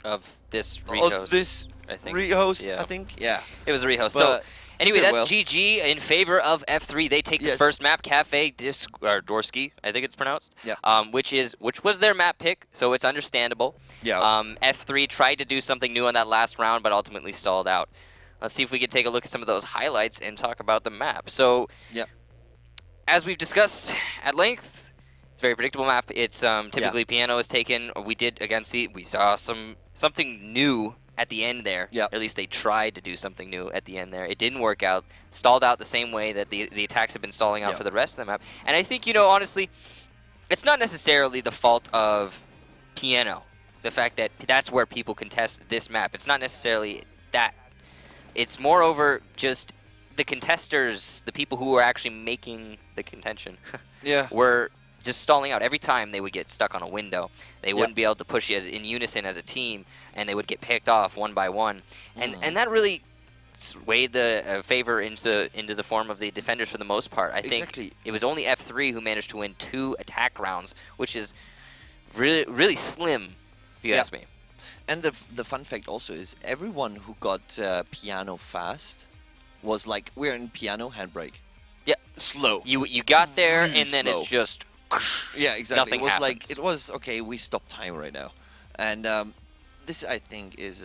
of this rehost. I think. Yeah. It was a rehost. So anyway, that's GG in favor of F3. They take the first map, Cafe Dorsky, I think it's pronounced. Yeah. Which was their map pick, so it's understandable. Yeah. F3 tried to do something new on that last round, but ultimately stalled out. Let's see if we can take a look at some of those highlights and talk about the map. So, as we've discussed at length, it's a very predictable map. It's typically piano is taken. We did again we saw something new at the end there. Yeah. At least they tried to do something new at the end there. It didn't work out. Stalled out the same way that the attacks have been stalling out for the rest of the map. And I think, honestly, it's not necessarily the fault of piano. The fact that that's where people contest this map. It's not necessarily that. It's moreover just the contesters, the people who were actually making the contention, were just stalling out. Every time they would get stuck on a window, they wouldn't be able to push in unison as a team, and they would get picked off 1 by 1. And that really swayed the favor into the form of the defenders for the most part. I think it was only F3 who managed to win 2 attack rounds, which is really slim, if you ask me. And the fun fact also is everyone who got piano fast was like we're in piano handbrake. Yeah, slow. You got there really and then slow. it's just yeah, exactly. Nothing it was happens. like it was okay. We stop time right now, and this I think is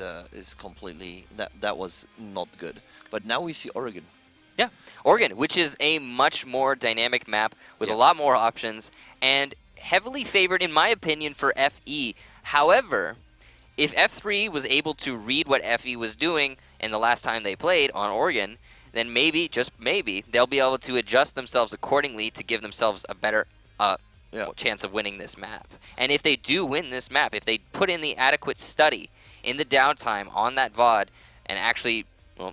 completely that was not good. But now we see Oregon. Yeah, Oregon, which is a much more dynamic map with a lot more options and heavily favored, in my opinion, for FE. However, if F3 was able to read what FE was doing in the last time they played on Oregon, then maybe, just maybe, they'll be able to adjust themselves accordingly to give themselves a better chance of winning this map. And if they do win this map, if they put in the adequate study in the downtime on that VOD and actually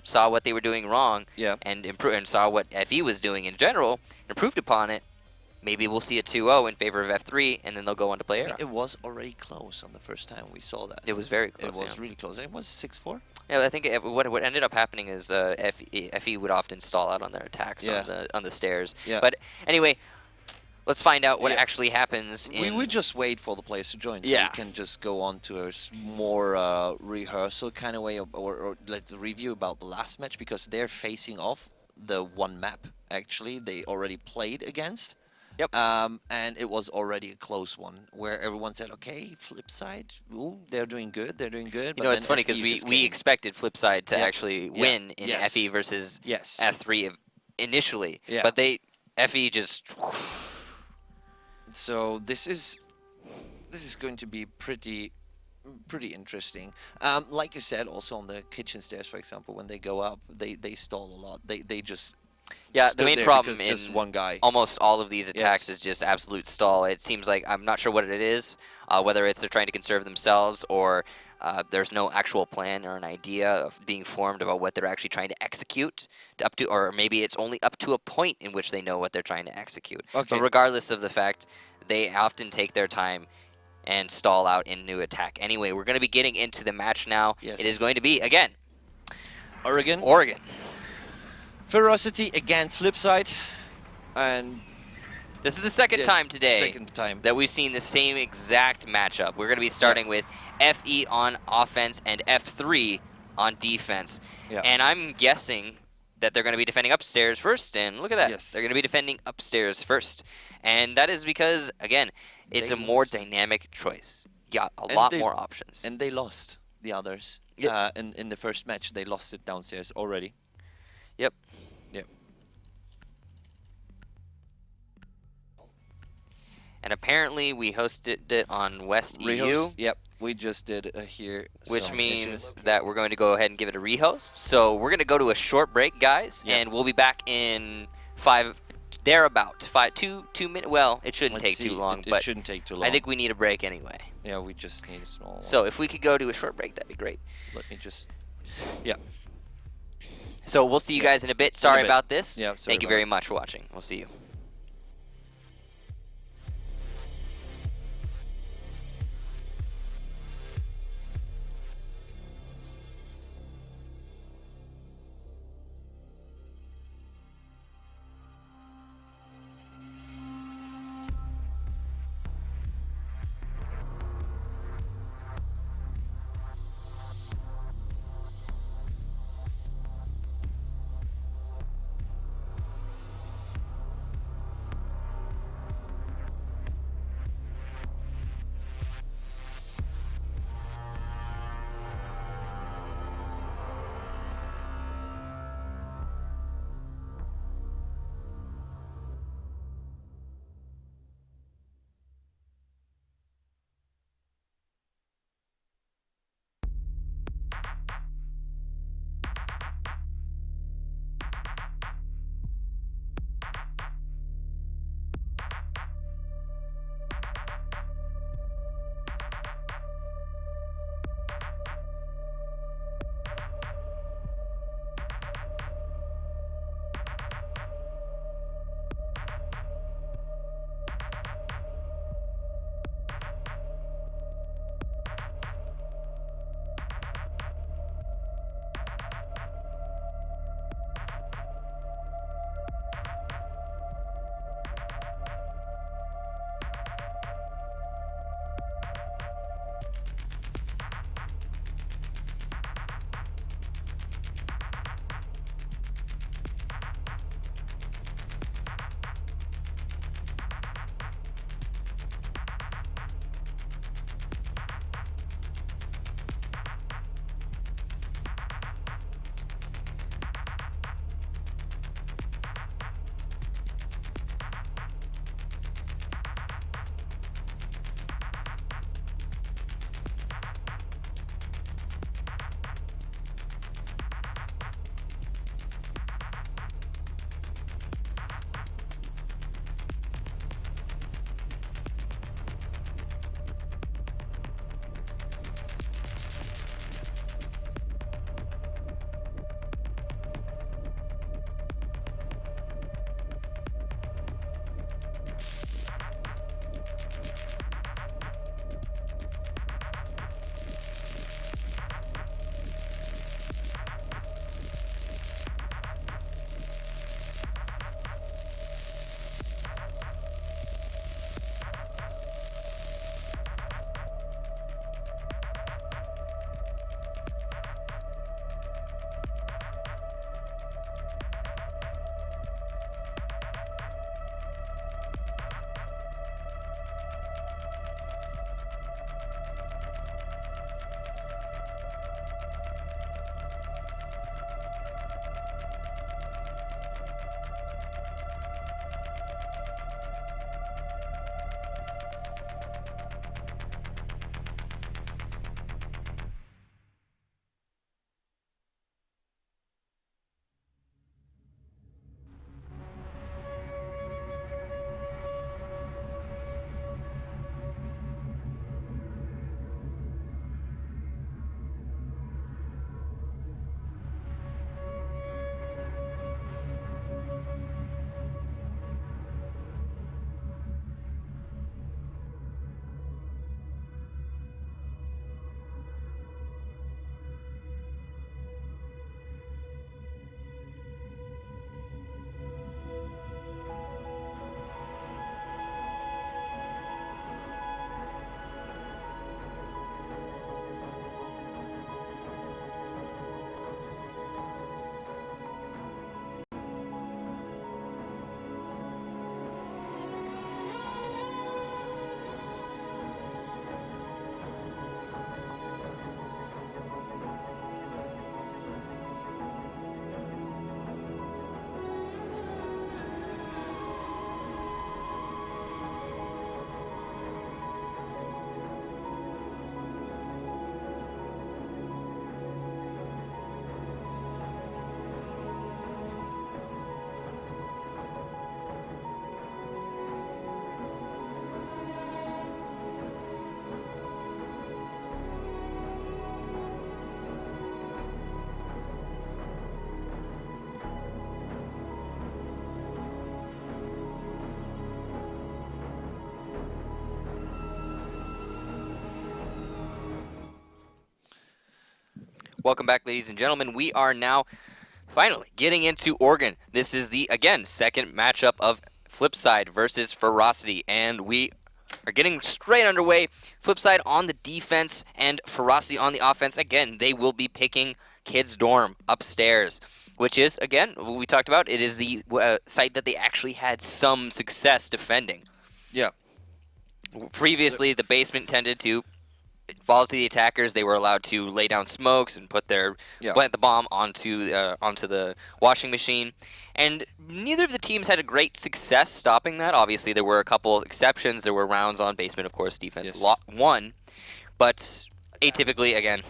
saw what they were doing wrong and saw what FE was doing in general and improved upon it, maybe we'll see a 2-0 in favor of F3, and then they'll go on to play Era. It was already close on the first time we saw that. It was very close. It was really close. It was 6-4. Yeah, I think what ended up happening is FE would often stall out on their attacks on the stairs. Yeah. But anyway, let's find out what actually happens. We just wait for the players to join, so we can just go on to a more rehearsal kind of way, or let's review about the last match, because they're facing off the one map actually they already played against. Yep. And it was already a close one where everyone said, okay, Flipside, ooh, they're doing good, they're doing good. But it's funny because we expected Flipside to actually win in FE versus F3 initially. Yeah. But FE just... So this is going to be pretty interesting. Like you said, also on the kitchen stairs, for example, when they go up, they stall a lot. They just... Yeah, the main problem in just one guy. Almost all of these attacks is just absolute stall. It seems like, I'm not sure what it is, whether it's they're trying to conserve themselves or there's no actual plan or an idea of being formed about what they're actually trying to execute, or maybe it's only up to a point in which they know what they're trying to execute. Okay. But regardless of the fact, they often take their time and stall out in new attack. Anyway, we're going to be getting into the match now. Yes. It is going to be, again, Oregon. Ferocity against Flipside, and this is the second time today that we've seen the same exact matchup. We're going to be starting with FE on offense and F3 on defense. Yeah. And I'm guessing that they're going to be defending upstairs first, and look at that. Yes. They're going to be defending upstairs first. And that is because, again, it's a more dynamic choice. You got a lot more options. And they lost the others. Yep. In the first match, they lost it downstairs already. Yep. Yep. And apparently we hosted it on West EU. Yep, we just did here. Which means that we're going to go ahead and give it a rehost. So we're going to go to a short break, guys, and we'll be back in 2 minutes. Well, it shouldn't take too long, but it shouldn't take too long. I think we need a break anyway. Yeah, we just need a small one. So if we could go to a short break, that'd be great. Let me just... Yeah. So we'll see you guys in a bit. Sorry about this. Yeah, Thank you very much for watching. We'll see you. Welcome back, ladies and gentlemen. We are now finally getting into Oregon. This is the, again, second matchup of Flipside versus Ferocity, and we are getting straight underway. Flipside on the defense and Ferocity on the offense. Again, they will be picking Kids Dorm upstairs, which is, again, we talked about, it is the site that they actually had some success defending. Yeah. Previously, the basement tended to fall to the attackers. They were allowed to lay down smokes and put their plant the bomb onto the washing machine, and neither of the teams had a great success stopping that. Obviously, there were a couple exceptions. There were rounds on basement, of course. Defense won, but atypically, again,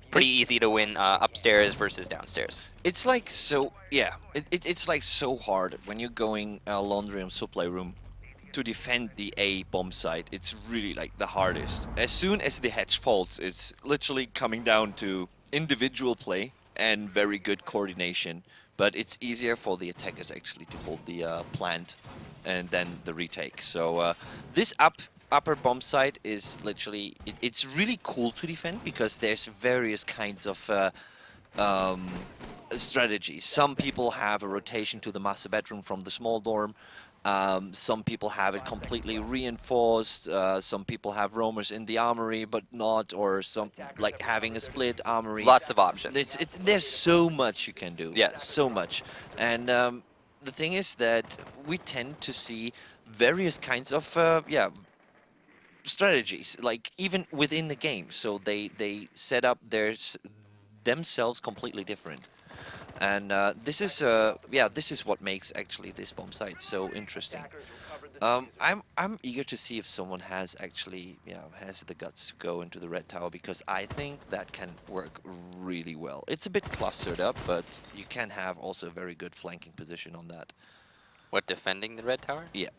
pretty easy to win upstairs versus downstairs. It's like it's like so hard when you're going laundry and supply room to defend the A bomb site. It's really like the hardest. As soon as the hatch falls, it's literally coming down to individual play and very good coordination. But it's easier for the attackers actually to hold the plant and then the retake. So this upper bomb site is literally, it's really cool to defend because there's various kinds of strategies. Some people have a rotation to the master bedroom from the small dorm. Some people have it completely reinforced. Some people have roamers in the armory, but not, or some like having a split armory. Lots of options. There's so much you can do. Yes, so much. And the thing is that we tend to see various kinds of strategies, like even within the game. So they set up themselves completely different. And this is what makes actually this bomb site so interesting. I'm eager to see if someone has actually has the guts to go into the red tower, because I think that can work really well. It's a bit clustered up, but you can have also a very good flanking position on that. What, defending the red tower? Yeah,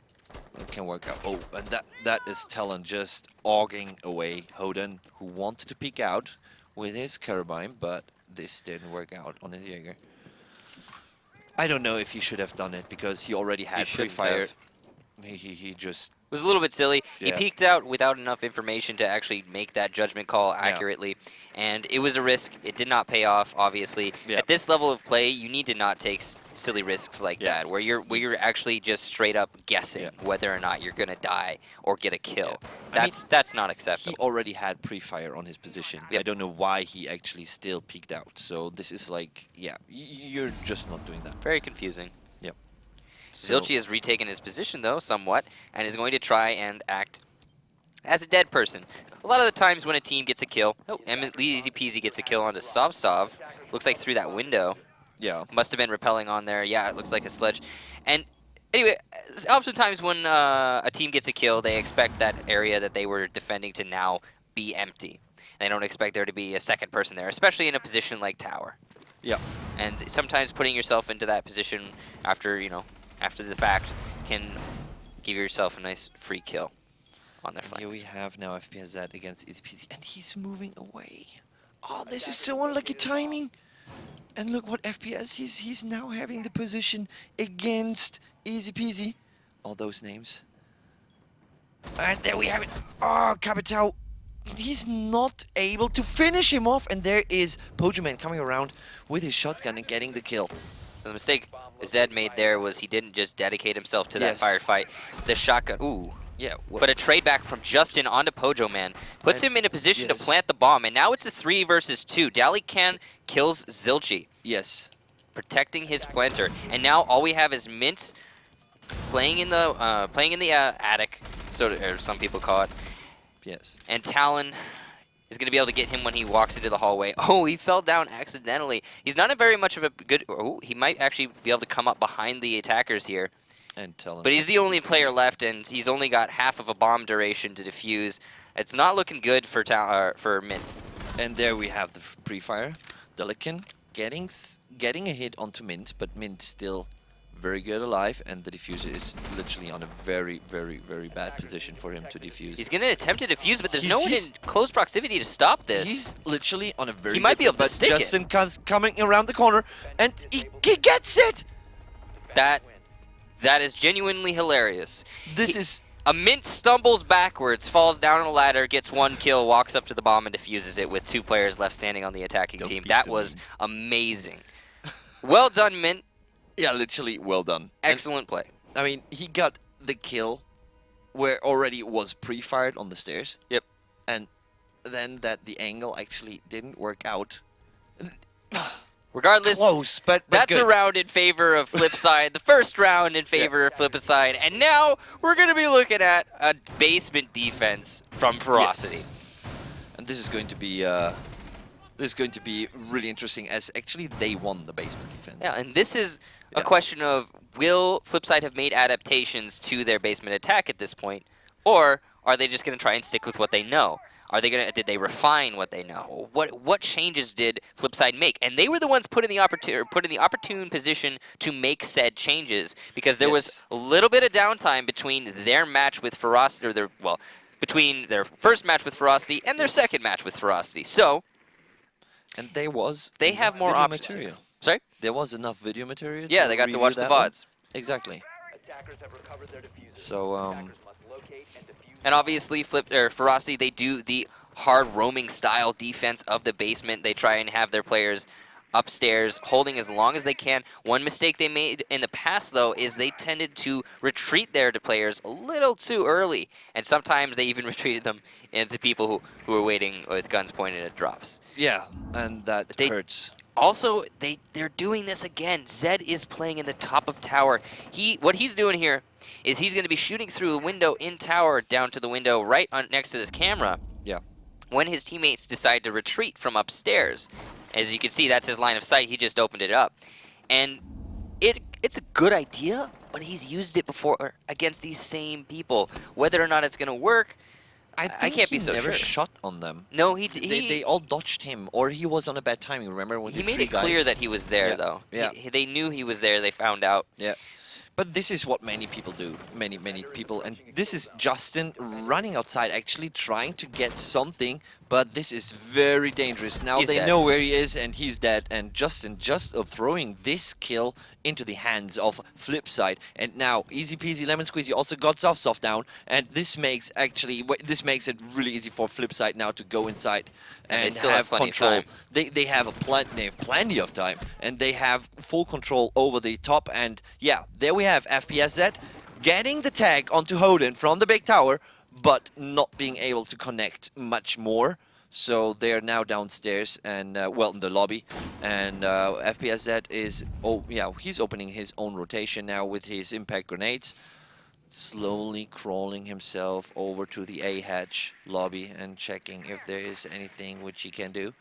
it can work out. Oh, and that is Talon just auging away Hoden, who wanted to peek out with his Carabine, but this didn't work out on his Jaeger. I don't know if he should have done it because he already had pre-fire. He just was a little bit silly. He peeked out without enough information to actually make that judgment call accurately, and it was a risk. It did not pay off, obviously. At this level of play, you need to not take silly risks like that, where you're actually just straight up guessing whether or not you're gonna die or get a kill. That's not acceptable. He already had pre-fire on his position. I don't know why he actually still peeked out. So this is like, you're just not doing that. Very confusing. So Zilchi has retaken his position, though, somewhat, and is going to try and act as a dead person. A lot of the times when a team gets a kill, easy peasy gets a kill onto Sov. Looks like through that window. Yeah. Must have been repelling on there. Yeah, it looks like a sledge. And anyway, oftentimes when a team gets a kill, they expect that area that they were defending to now be empty. They don't expect there to be a second person there, especially in a position like tower. Yeah. And sometimes putting yourself into that position after the fact can give yourself a nice free kill on their flanks. Here we have now FPZ against Easy Peasy, and he's moving away. Oh, this is so unlucky timing. And look what FPS, he's now having the position against Easy Peasy. All those names. And there we have it. Oh, Capitao. He's not able to finish him off, and there is Pojoman coming around with his shotgun and getting the kill. The mistake Zed made there was he didn't just dedicate himself to that firefight. The shotgun, but a trade back from Justin onto Pojoman puts him in a position to plant the bomb, and now it's a 3 versus 2. Dalikan kills Zilchi. Yes. Protecting his planter, and now all we have is Mint playing in the attic, or some people call it. Yes. And Talon is going to be able to get him when he walks into the hallway. Oh, he fell down accidentally. He's not very much of a good... Oh, he might actually be able to come up behind the attackers here. And Talon. But he's the only player left, and he's only got half of a bomb duration to defuse. It's not looking good for Mint. And there we have the pre-fire. Delican getting a hit onto Mint, but Mint still very good alive, and the diffuser is literally on a very, very, very bad position for him to defuse. He's going to attempt to defuse, but there's no one in close proximity to stop this. He's literally on a very He might be able to stick it. Justin coming around the corner, and he gets it! That is genuinely hilarious. This is A Mint stumbles backwards, falls down on a ladder, gets 1 kill, walks up to the bomb and defuses it with 2 players left standing on the attacking team. That was amazing. Well done, Mint. Yeah, literally well done. Excellent play. I mean, he got the kill where already it was pre-fired on the stairs. Yep. And then that the angle actually didn't work out. Regardless, close, but that's good. a round in favor of Flipside, the first round in favor of Flipside, and now we're going to be looking at a basement defense from Ferocity. Yes. And this is going to be really interesting, as actually they won the basement defense. Yeah, and this is a question of, will Flipside have made adaptations to their basement attack at this point, or are they just going to try and stick with what they know? Did they refine what they know? What changes did Flipside make? And they were the ones put in the opportune position to make said changes, because there was a little bit of downtime between their match with Ferocity, or between their first match with Ferocity and their second match with Ferocity. So, and they have more options. Material. Sorry? There was enough video material. Yeah, they got to watch the VODs. Exactly. So and obviously, Ferocity, they do the hard roaming style defense of the basement. They try and have their players upstairs holding as long as they can. One mistake they made in the past, though, is they tended to retreat their players a little too early, and sometimes they even retreated them into people who were waiting with guns pointed at drops. Yeah, and that hurts. Also, they're doing this again. Zed is playing in the top of tower. What he's doing here is he's going to be shooting through the window in tower down to the window right next to this camera. Yeah. When his teammates decide to retreat from upstairs. As you can see, that's his line of sight. He just opened it up. And it's a good idea, but he's used it before against these same people. Whether or not it's going to work, I can't be so sure. He never shot on them. No, they all dodged him, or he was on a bad timing. Remember when he made it clear that he was there, though. Yeah. They knew he was there. They found out. Yeah. But this is what many people do, many people, and this is Justin running outside, actually trying to get something, but this is very dangerous. Now they know where he is, and he's dead, and Justin just throwing this kill into the hands of Flipside, and now easy peasy lemon squeezy also got soft down, and this makes it really easy for Flipside now to go inside and they still have control. Of time. They have plenty of time, and they have full control over the top, and yeah, there we have FPSZ getting the tag onto Hoden from the big tower, but not being able to connect much more. So they're now downstairs and, well, in the lobby. And FPSZ is, he's opening his own rotation now with his impact grenades. Slowly crawling himself over to the A hatch lobby and checking if there is anything which he can do.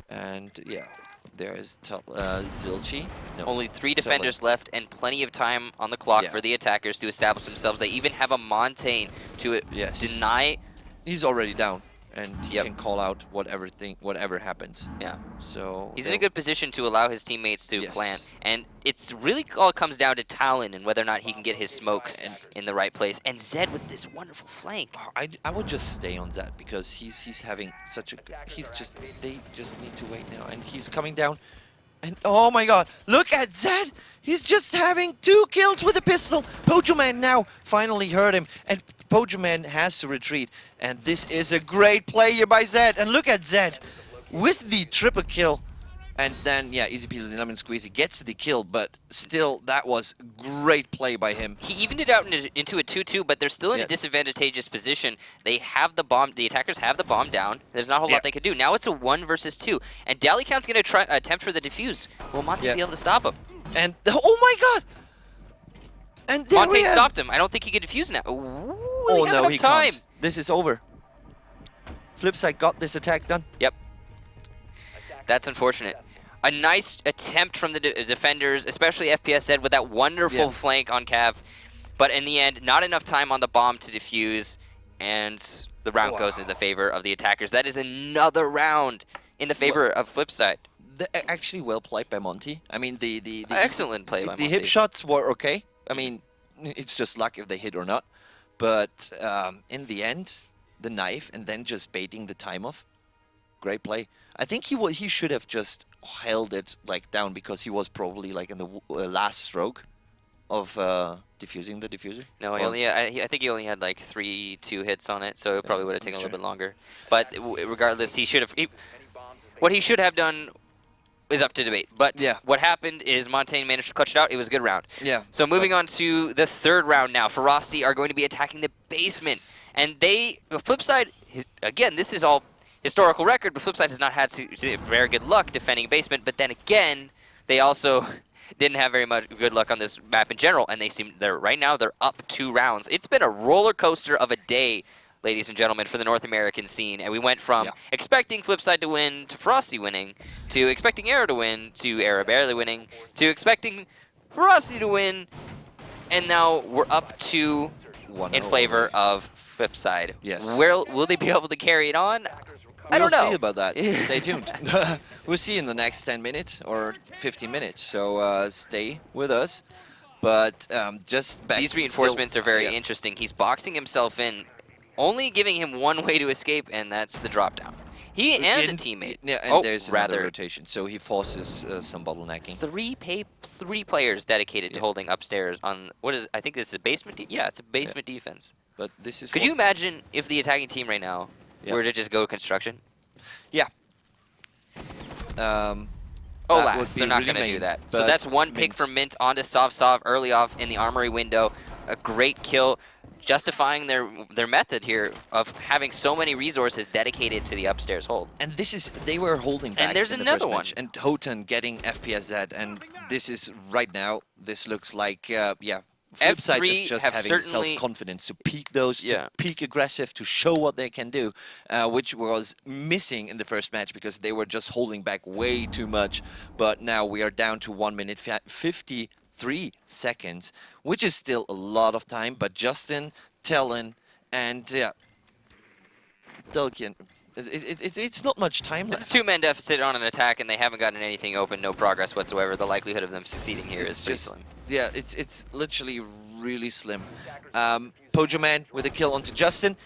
And yeah, there is Zilchi. No, only 3 defenders left and plenty of time on the clock for the attackers to establish themselves. They even have a Montaigne to deny. He's already down, and he can call out whatever happens. Yeah. So he's in a good position to allow his teammates to plan, and it's really all comes down to talent and whether or not he can get his smokes in the right place. And Zed with this wonderful flank. I would just stay on Zed because he's having such a they just need to wait now, and he's coming down. And oh my god, look at Zed! He's just having 2 kills with a pistol. Pojoman now finally heard him, and Pojoman has to retreat. And this is a great play here by Zed. And look at Zed with the triple kill. And then, yeah, easy peasy lemon squeezy gets the kill, but still, that was great play by him. He evened it out into a 2-2, but they're still in a disadvantageous position. They have the bomb. The attackers have the bomb down. There's not a whole lot they could do. Now it's a 1 versus 2, and Dalycount's going to attempt for the defuse. Will Monte be able to stop him? And oh my god! And Monte stopped him. I don't think he can defuse now. Ooh, oh no, he can't. This is over. Flipside got this attack done. Yep. That's unfortunate. A nice attempt from the defenders, especially FPSZ, with that wonderful flank on Cav. But in the end, not enough time on the bomb to defuse, and the round goes in the favor of the attackers. That is another round in the favor of Flipside. Actually well played by Monty. I mean, the excellent play by Monty. The hip shots were okay. I mean, it's just luck if they hit or not. But in the end, the knife and then just baiting the time off. Great play. I think he should have just held it like down because he was probably like in the last stroke. of defusing the diffuser? No, he only. I think he only had like 2 hits on it, so it probably would have taken a little bit longer. But regardless, he should have. What he should have done is up to debate. But what happened is Montaigne managed to clutch it out. It was a good round. Yeah. So moving on to the 3rd round now. Ferocity are going to be attacking the basement. Yes. And the Flipside, again, this is all historical record, but Flipside has not had very good luck defending basement. But then again, they also didn't have very much good luck on this map in general. And right now they're up 2 rounds. It's been a roller coaster of a day, ladies and gentlemen, for the North American scene. And we went from expecting Flipside to win to Ferocity winning, to expecting Era to win, to Era barely winning, to expecting Ferocity to win, and now we're up 2 in favor of Flipside. Yes. Will they be able to carry it on? I don't know. We'll see about that. Stay tuned. We'll see in the next 10 minutes or 15 minutes, so stay with us. But just back... These reinforcements are very interesting. He's boxing himself in, only giving him one way to escape, and that's the drop down. He and a teammate. Yeah, and there's another rotation, so he forces some bottlenecking. 3 players dedicated to holding upstairs on I think this is a basement. It's a basement defense. But this is. Could you imagine if the attacking team right now were to just go construction? Yeah. Alas, they're not going to do that. So that's 1 pick for Mint onto Sov early off in the armory window. A great kill, justifying their method here of having so many resources dedicated to the upstairs hold. And they were holding back. And there's another one. And Houghton getting FPSZ, and this is right now. This looks like Flipside is just having self-confidence to peak those, to peak aggressive, to show what they can do, which was missing in the first match because they were just holding back way too much. But now we are down to 1 minute 53 seconds, which is still a lot of time. But Justin, Talon, and Delican, it's not much time left. It's a 2-man deficit on an attack, and they haven't gotten anything open, no progress whatsoever. The likelihood of them succeeding here is pretty slim. Yeah, it's literally really slim. Pojo Man with a kill onto Justin.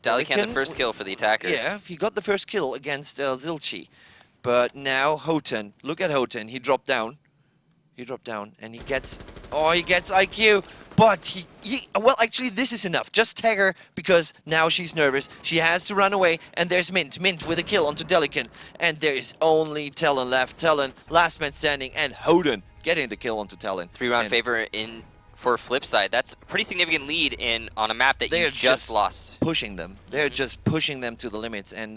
Delican the first kill for the attackers. Yeah, he got the first kill against Zilchi. But now Houghton, look at Houghton, he dropped down. He dropped down, and he gets IQ. But well, actually, this is enough. Just tag her, because now she's nervous. She has to run away, and there's Mint. Mint with a kill onto Delican. And there is only Talon left. Talon, last man standing, and Houghton getting the kill onto Talon. 3-round favor for Flipside. That's a pretty significant lead on a map that you just lost. Pushing them. They're just pushing them to the limits. And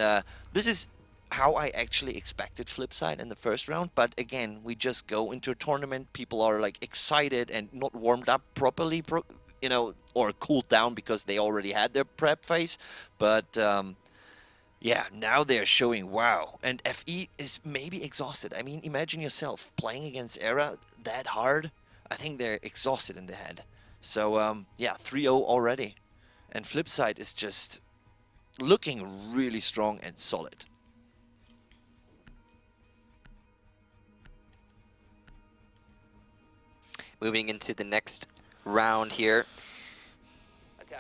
this is how I actually expected Flipside in the first round, but again, we just go into a tournament, people are like excited and not warmed up properly, or cooled down because they already had their prep phase, but yeah, now they're showing wow, and FE is maybe exhausted. I mean, imagine yourself playing against Era that hard. I think they're exhausted in the head. So yeah, 3-0 already, and Flipside is just looking really strong and solid. Moving into the next round here,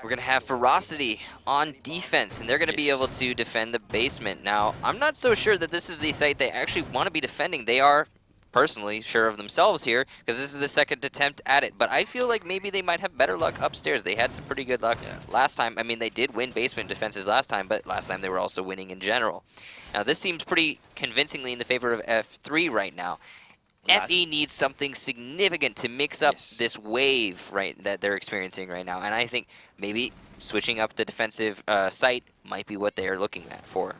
we're going to have Ferocity on defense, and they're going to be able to defend the basement. Now, I'm not so sure that this is the site they actually want to be defending. They are personally sure of themselves here, because this is the 2nd attempt at it. But I feel like maybe they might have better luck upstairs. They had some pretty good luck last time. I mean, they did win basement defenses last time, but last time they were also winning in general. Now, this seems pretty convincingly in the favor of F3 right now. FE needs something significant to mix up this wave that they're experiencing right now, and I think maybe switching up the defensive site might be what they are looking at for.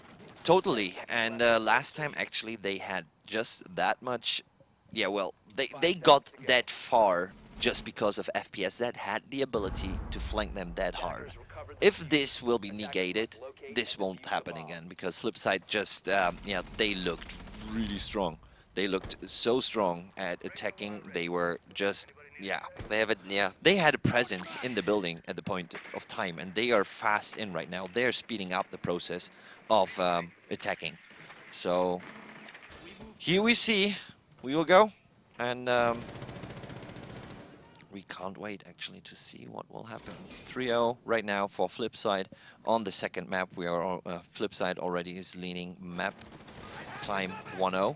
Totally, and last time actually they had just that much. Yeah, well, they got that far just because of FPS that had the ability to flank them that hard. If this will be negated, this won't happen again, because Flipside just they looked really strong. They looked so strong at attacking. They were just, They had a presence in the building at the point of time, and they are fast in right now. They're speeding up the process of attacking. So here we see, we will go, and we can't wait actually to see what will happen. 3-0 right now for Flipside on the 2nd map. We are Flipside already is leading map time 1-0.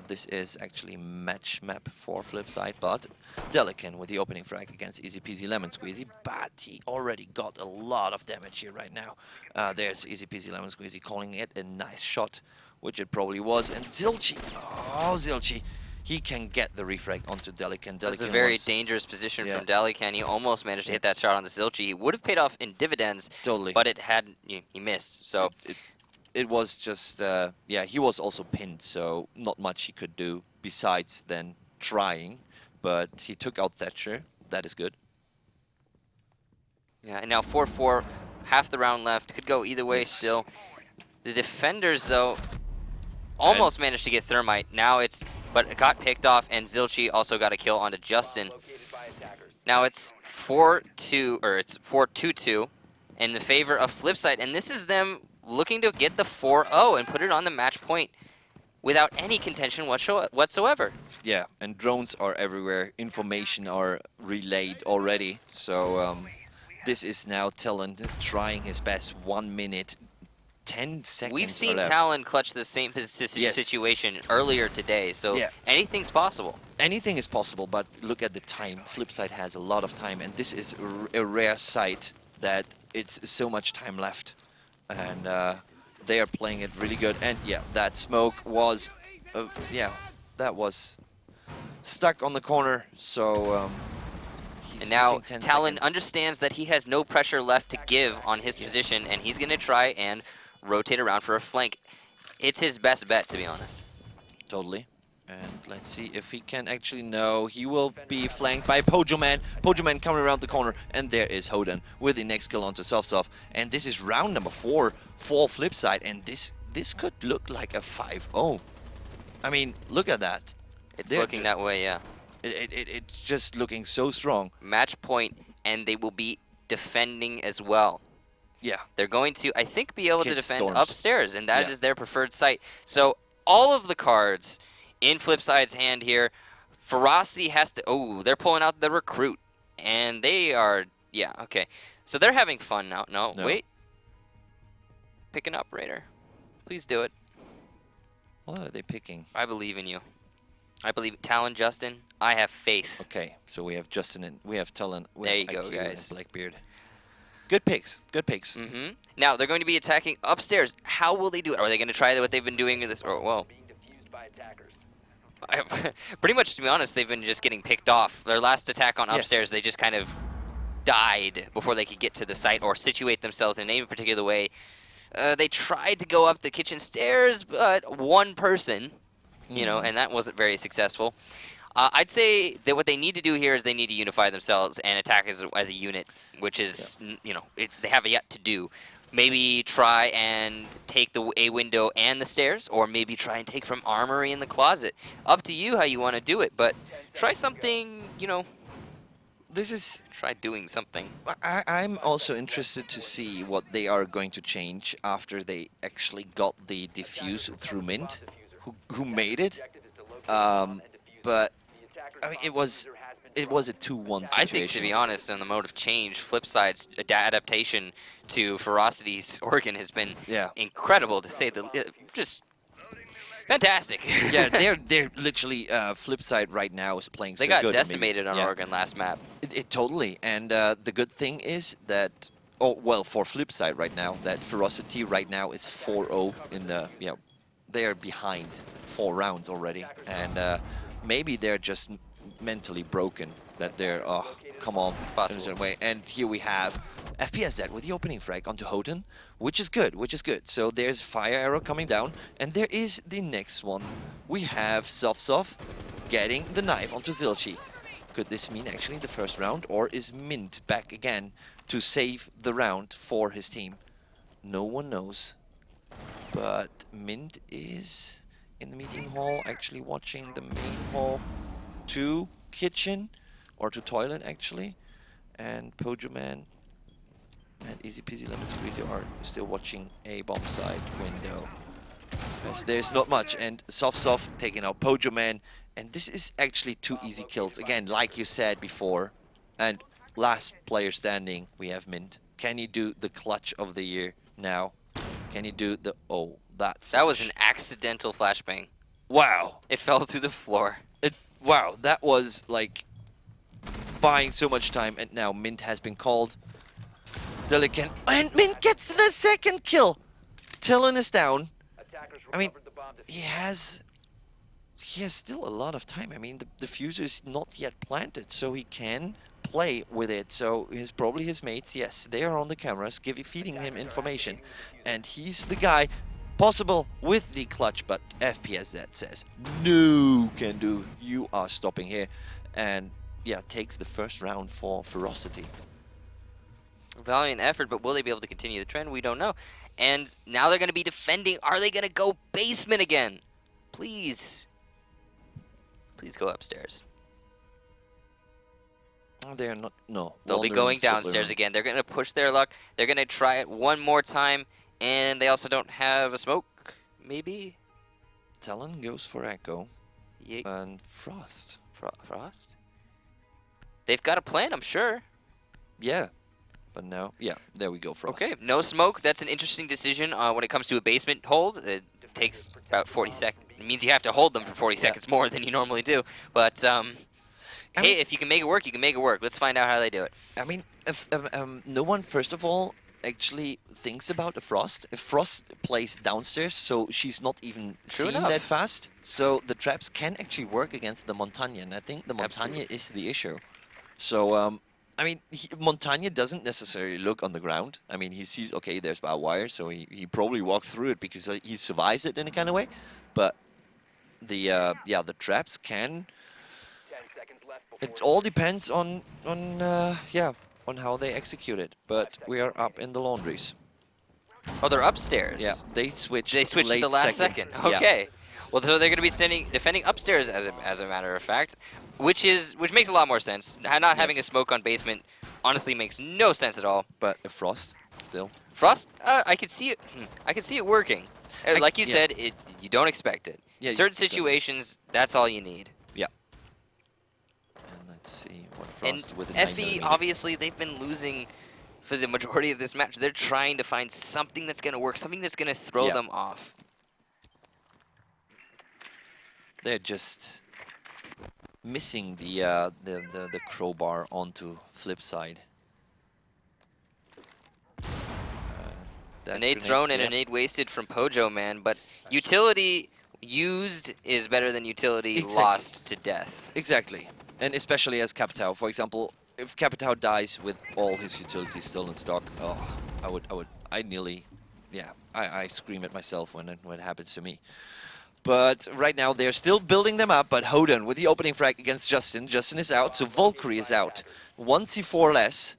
This is actually match map for Flipside, but Delican with the opening frag against Easy Peasy Lemon Squeezy, but he already got a lot of damage here right now. There's Easy Peasy Lemon Squeezy calling it a nice shot, which it probably was, and Zilchi, oh Zilchi, he can get the refrag onto Delican. That's a very dangerous position from Delican. He almost managed to hit that shot on the Zilchi. He would have paid off in dividends, but it had he missed. So it was just, yeah, he was also pinned, so not much he could do besides then trying, but he took out Thatcher. That is good. Yeah, and now 4-4, half the round left. Could go either way still. The defenders, though, almost managed to get Thermite. Now but it got picked off, and Zilchi also got a kill onto Justin. Now it's 4-2, or it's 4-2-2 in the favor of Flipside, and this is them looking to get the 4-0 and put it on the match point without any contention whatsoever. Yeah, and drones are everywhere. Information are relayed already. So this is now Talon trying his best. 1 minute, 10 seconds. We've seen Talon clutch the same situation earlier today, so anything's possible. Anything is possible, but look at the time. Flipside has a lot of time, and this is a rare sight that it's so much time left. And they are playing it really good. And yeah, that smoke was, that was stuck on the corner. So and now Talon understands that he has no pressure left to give on his position, and he's going to try and rotate around for a flank. It's his best bet, to be honest. Totally. And let's see if he can actually know. He will be flanked by Pojoman. Pojoman coming around the corner. And there is Hoden with the next kill onto Selfsoft. And this is round number 4 for Flipside. And this could look like a 5-0. I mean, look at that. It's looking that way, yeah. It's just looking so strong. Match point, and they will be defending as well. Yeah. They're going to, I think, be able to defend upstairs. And that is their preferred site. So all of the cards in Flipside's hand here. Ferocity has to... Oh, they're pulling out the recruit. And they are... Yeah, okay. So they're having fun now. No, wait. Pick an operator. Please do it. What are they picking? I believe in you. I believe Talon, Justin. I have faith. Okay, so we have Justin and we have Talon. There you go, guys. Blackbeard. Good picks. Good picks. Now, they're going to be attacking upstairs. How will they do it? Are they going to try what they've been doing in this... Oh, whoa. Pretty much, to be honest, they've been just getting picked off. Their last attack on upstairs, they just kind of died before they could get to the site or situate themselves in any particular way. They tried to go up the kitchen stairs, but one person, you know, and that wasn't very successful. I'd say that what they need to do here is they need to unify themselves and attack as a unit, which is, you know, they have yet to do. Maybe try and take the A window and the stairs, or maybe try and take from armory in the closet. Up to you how you want to do it, but try something, you know. Try doing something. I'm also interested to see what they are going to change after they actually got the diffuse through Mint, who made it. But I mean, it was a 2-1 situation. I think, to be honest, in the mode of change, Flipside's adaptation to Ferocity's organ has been incredible, to say the just fantastic. Yeah, they're literally Flipside right now is playing so good. They got decimated on Organ last map. It totally, and the good thing is that, for Flipside right now, that Ferocity right now is 4-0 in the, they are behind 4 rounds already, and maybe they're just mentally broken, that they're, come on, it's possible. Way. And here we have FPSZ with the opening frag onto Hoden, which is good. So there's Fire Arrow coming down, and there is the next one. We have Selfsoft getting the knife onto Zilchi. Could this mean actually the first round, or is Mint back again to save the round for his team? No one knows, but Mint is in the meeting hall, actually watching the main hall to kitchen, or to toilet actually, and Pojoman and Easy Peasy Lemon Squeezy are still watching a bomb side window. Yes, there's not much, and Soft taking out Pojoman, and this is actually 2 easy kills. Again, like you said before, and last player standing, we have Mint. Can he do the clutch of the year now? Can he do the, that flash? That was an accidental flashbang. Wow. It fell through the floor. Wow, that was like buying so much time, and now Mint has been called. Delican, and Mint gets the second kill. Talon is down. I mean, he has still a lot of time. I mean, the diffuser is not yet planted, so he can play with it. So probably his mates, yes, they are on the cameras, feeding him information, and he's the guy possible with the clutch. But FPSZ says, "No, can do. You are stopping here," and yeah, takes the first round for Ferocity. Valiant effort, but will they be able to continue the trend? We don't know. And now they're going to be defending. Are they going to go basement again? Please. Please go upstairs. They're not, no. They'll be going downstairs again. They're going to push their luck. They're going to try it one more time. And they also don't have a smoke, maybe? Talon goes for Echo. Yeet. And Frost. Frost? They've got a plan, I'm sure. Yeah. But no, yeah, there we go, Frost. Okay, no smoke. That's an interesting decision when it comes to a basement hold. It takes about 40 seconds. It means you have to hold them for 40 seconds more than you normally do. But, hey, if you can make it work, you can make it work. Let's find out how they do it. I mean, if no one, first of all, actually thinks about a Frost. If Frost plays downstairs, so she's not even seen that fast. So the traps can actually work against the Montagne, and I think the Montagne is the issue. So, I mean, Montagne doesn't necessarily look on the ground. I mean, he sees, okay, there's barbed wire, so he probably walks through it because he survives it in a kind of way. But the traps can. It all depends on how they execute it. But we are up in the laundries. Oh, they're upstairs. Yeah, they switched. They switched at the last second. Okay. Yeah. Well, so they're going to be defending upstairs, as a matter of fact, which makes a lot more sense. Not having a smoke on basement honestly makes no sense at all. But a Frost still. Frost, I could see it. I could see it working. Like you said, you don't expect it. Yeah, certain situations, that's all you need. Yeah. And let's see what Frost and with the FE, obviously, they've been losing for the majority of this match. They're trying to find something that's going to work, something that's going to throw them off. They're just missing the crowbar onto Flipside. A nade thrown and a nade wasted from Pojo, man, but utility used is better than utility lost to death. Exactly, and especially as Capitao. For example, if Capitao dies with all his utilities still in stock, oh, I scream at myself when it happens to me. But right now they're still building them up, but Hoden with the opening frag against Justin. Justin is out, so Valkyrie is out. 1 C4 less,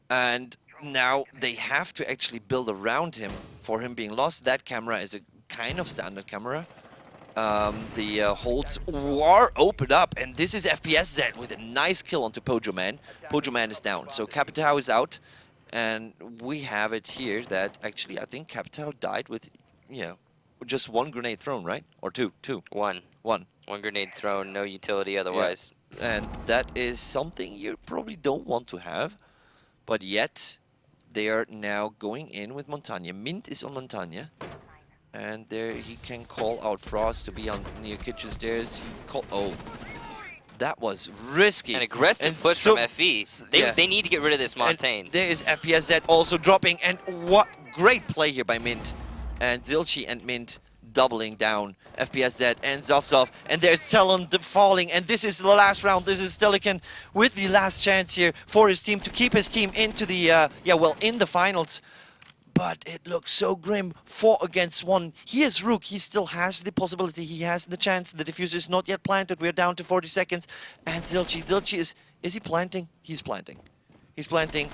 and now they have to actually build around him for him being lost. That camera is a kind of standard camera. The holds are opened up, and this is FPSZ with a nice kill onto Pojo Man. Pojo Man is down, so Capitao is out, and we have it here that actually I think Capitao died with, just one grenade thrown, right? Or two? One. One grenade thrown, no utility otherwise. Yeah. And that is something you probably don't want to have, but yet they are now going in with Montagne. Mint is on Montagne, and there he can call out Frost to be on near kitchen stairs. That was risky. An aggressive push from FE. They need to get rid of this Montaigne. And there is FPSZ also dropping, and what great play here by Mint. And Zilchi and Mint doubling down. FPSZ and Zofzov. And there's Talon falling. And this is the last round. This is Delican with the last chance here for his team to keep his team into the, in the finals. But it looks so grim. 4 against 1. He is Rook. He still has the possibility. He has the chance. The diffuser is not yet planted. We're down to 40 seconds. And Zilchi is he planting? He's planting. He's planting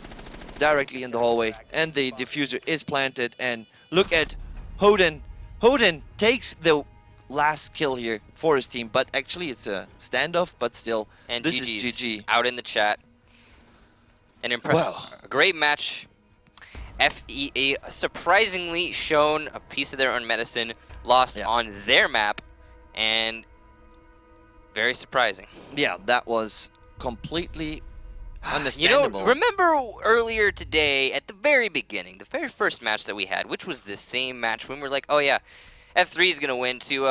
directly in the hallway. And the diffuser is planted. And look at Hoden. Hoden takes the last kill here for his team, but actually it's a standoff, but still, and this is GG. Out in the chat. A great match. FEA surprisingly shown a piece of their own medicine, lost on their map, and very surprising. Yeah, that was completely understandable. Remember earlier today, at the very beginning, the very first match that we had, which was the same match when we were like, oh yeah, F3 is going to win 2-0.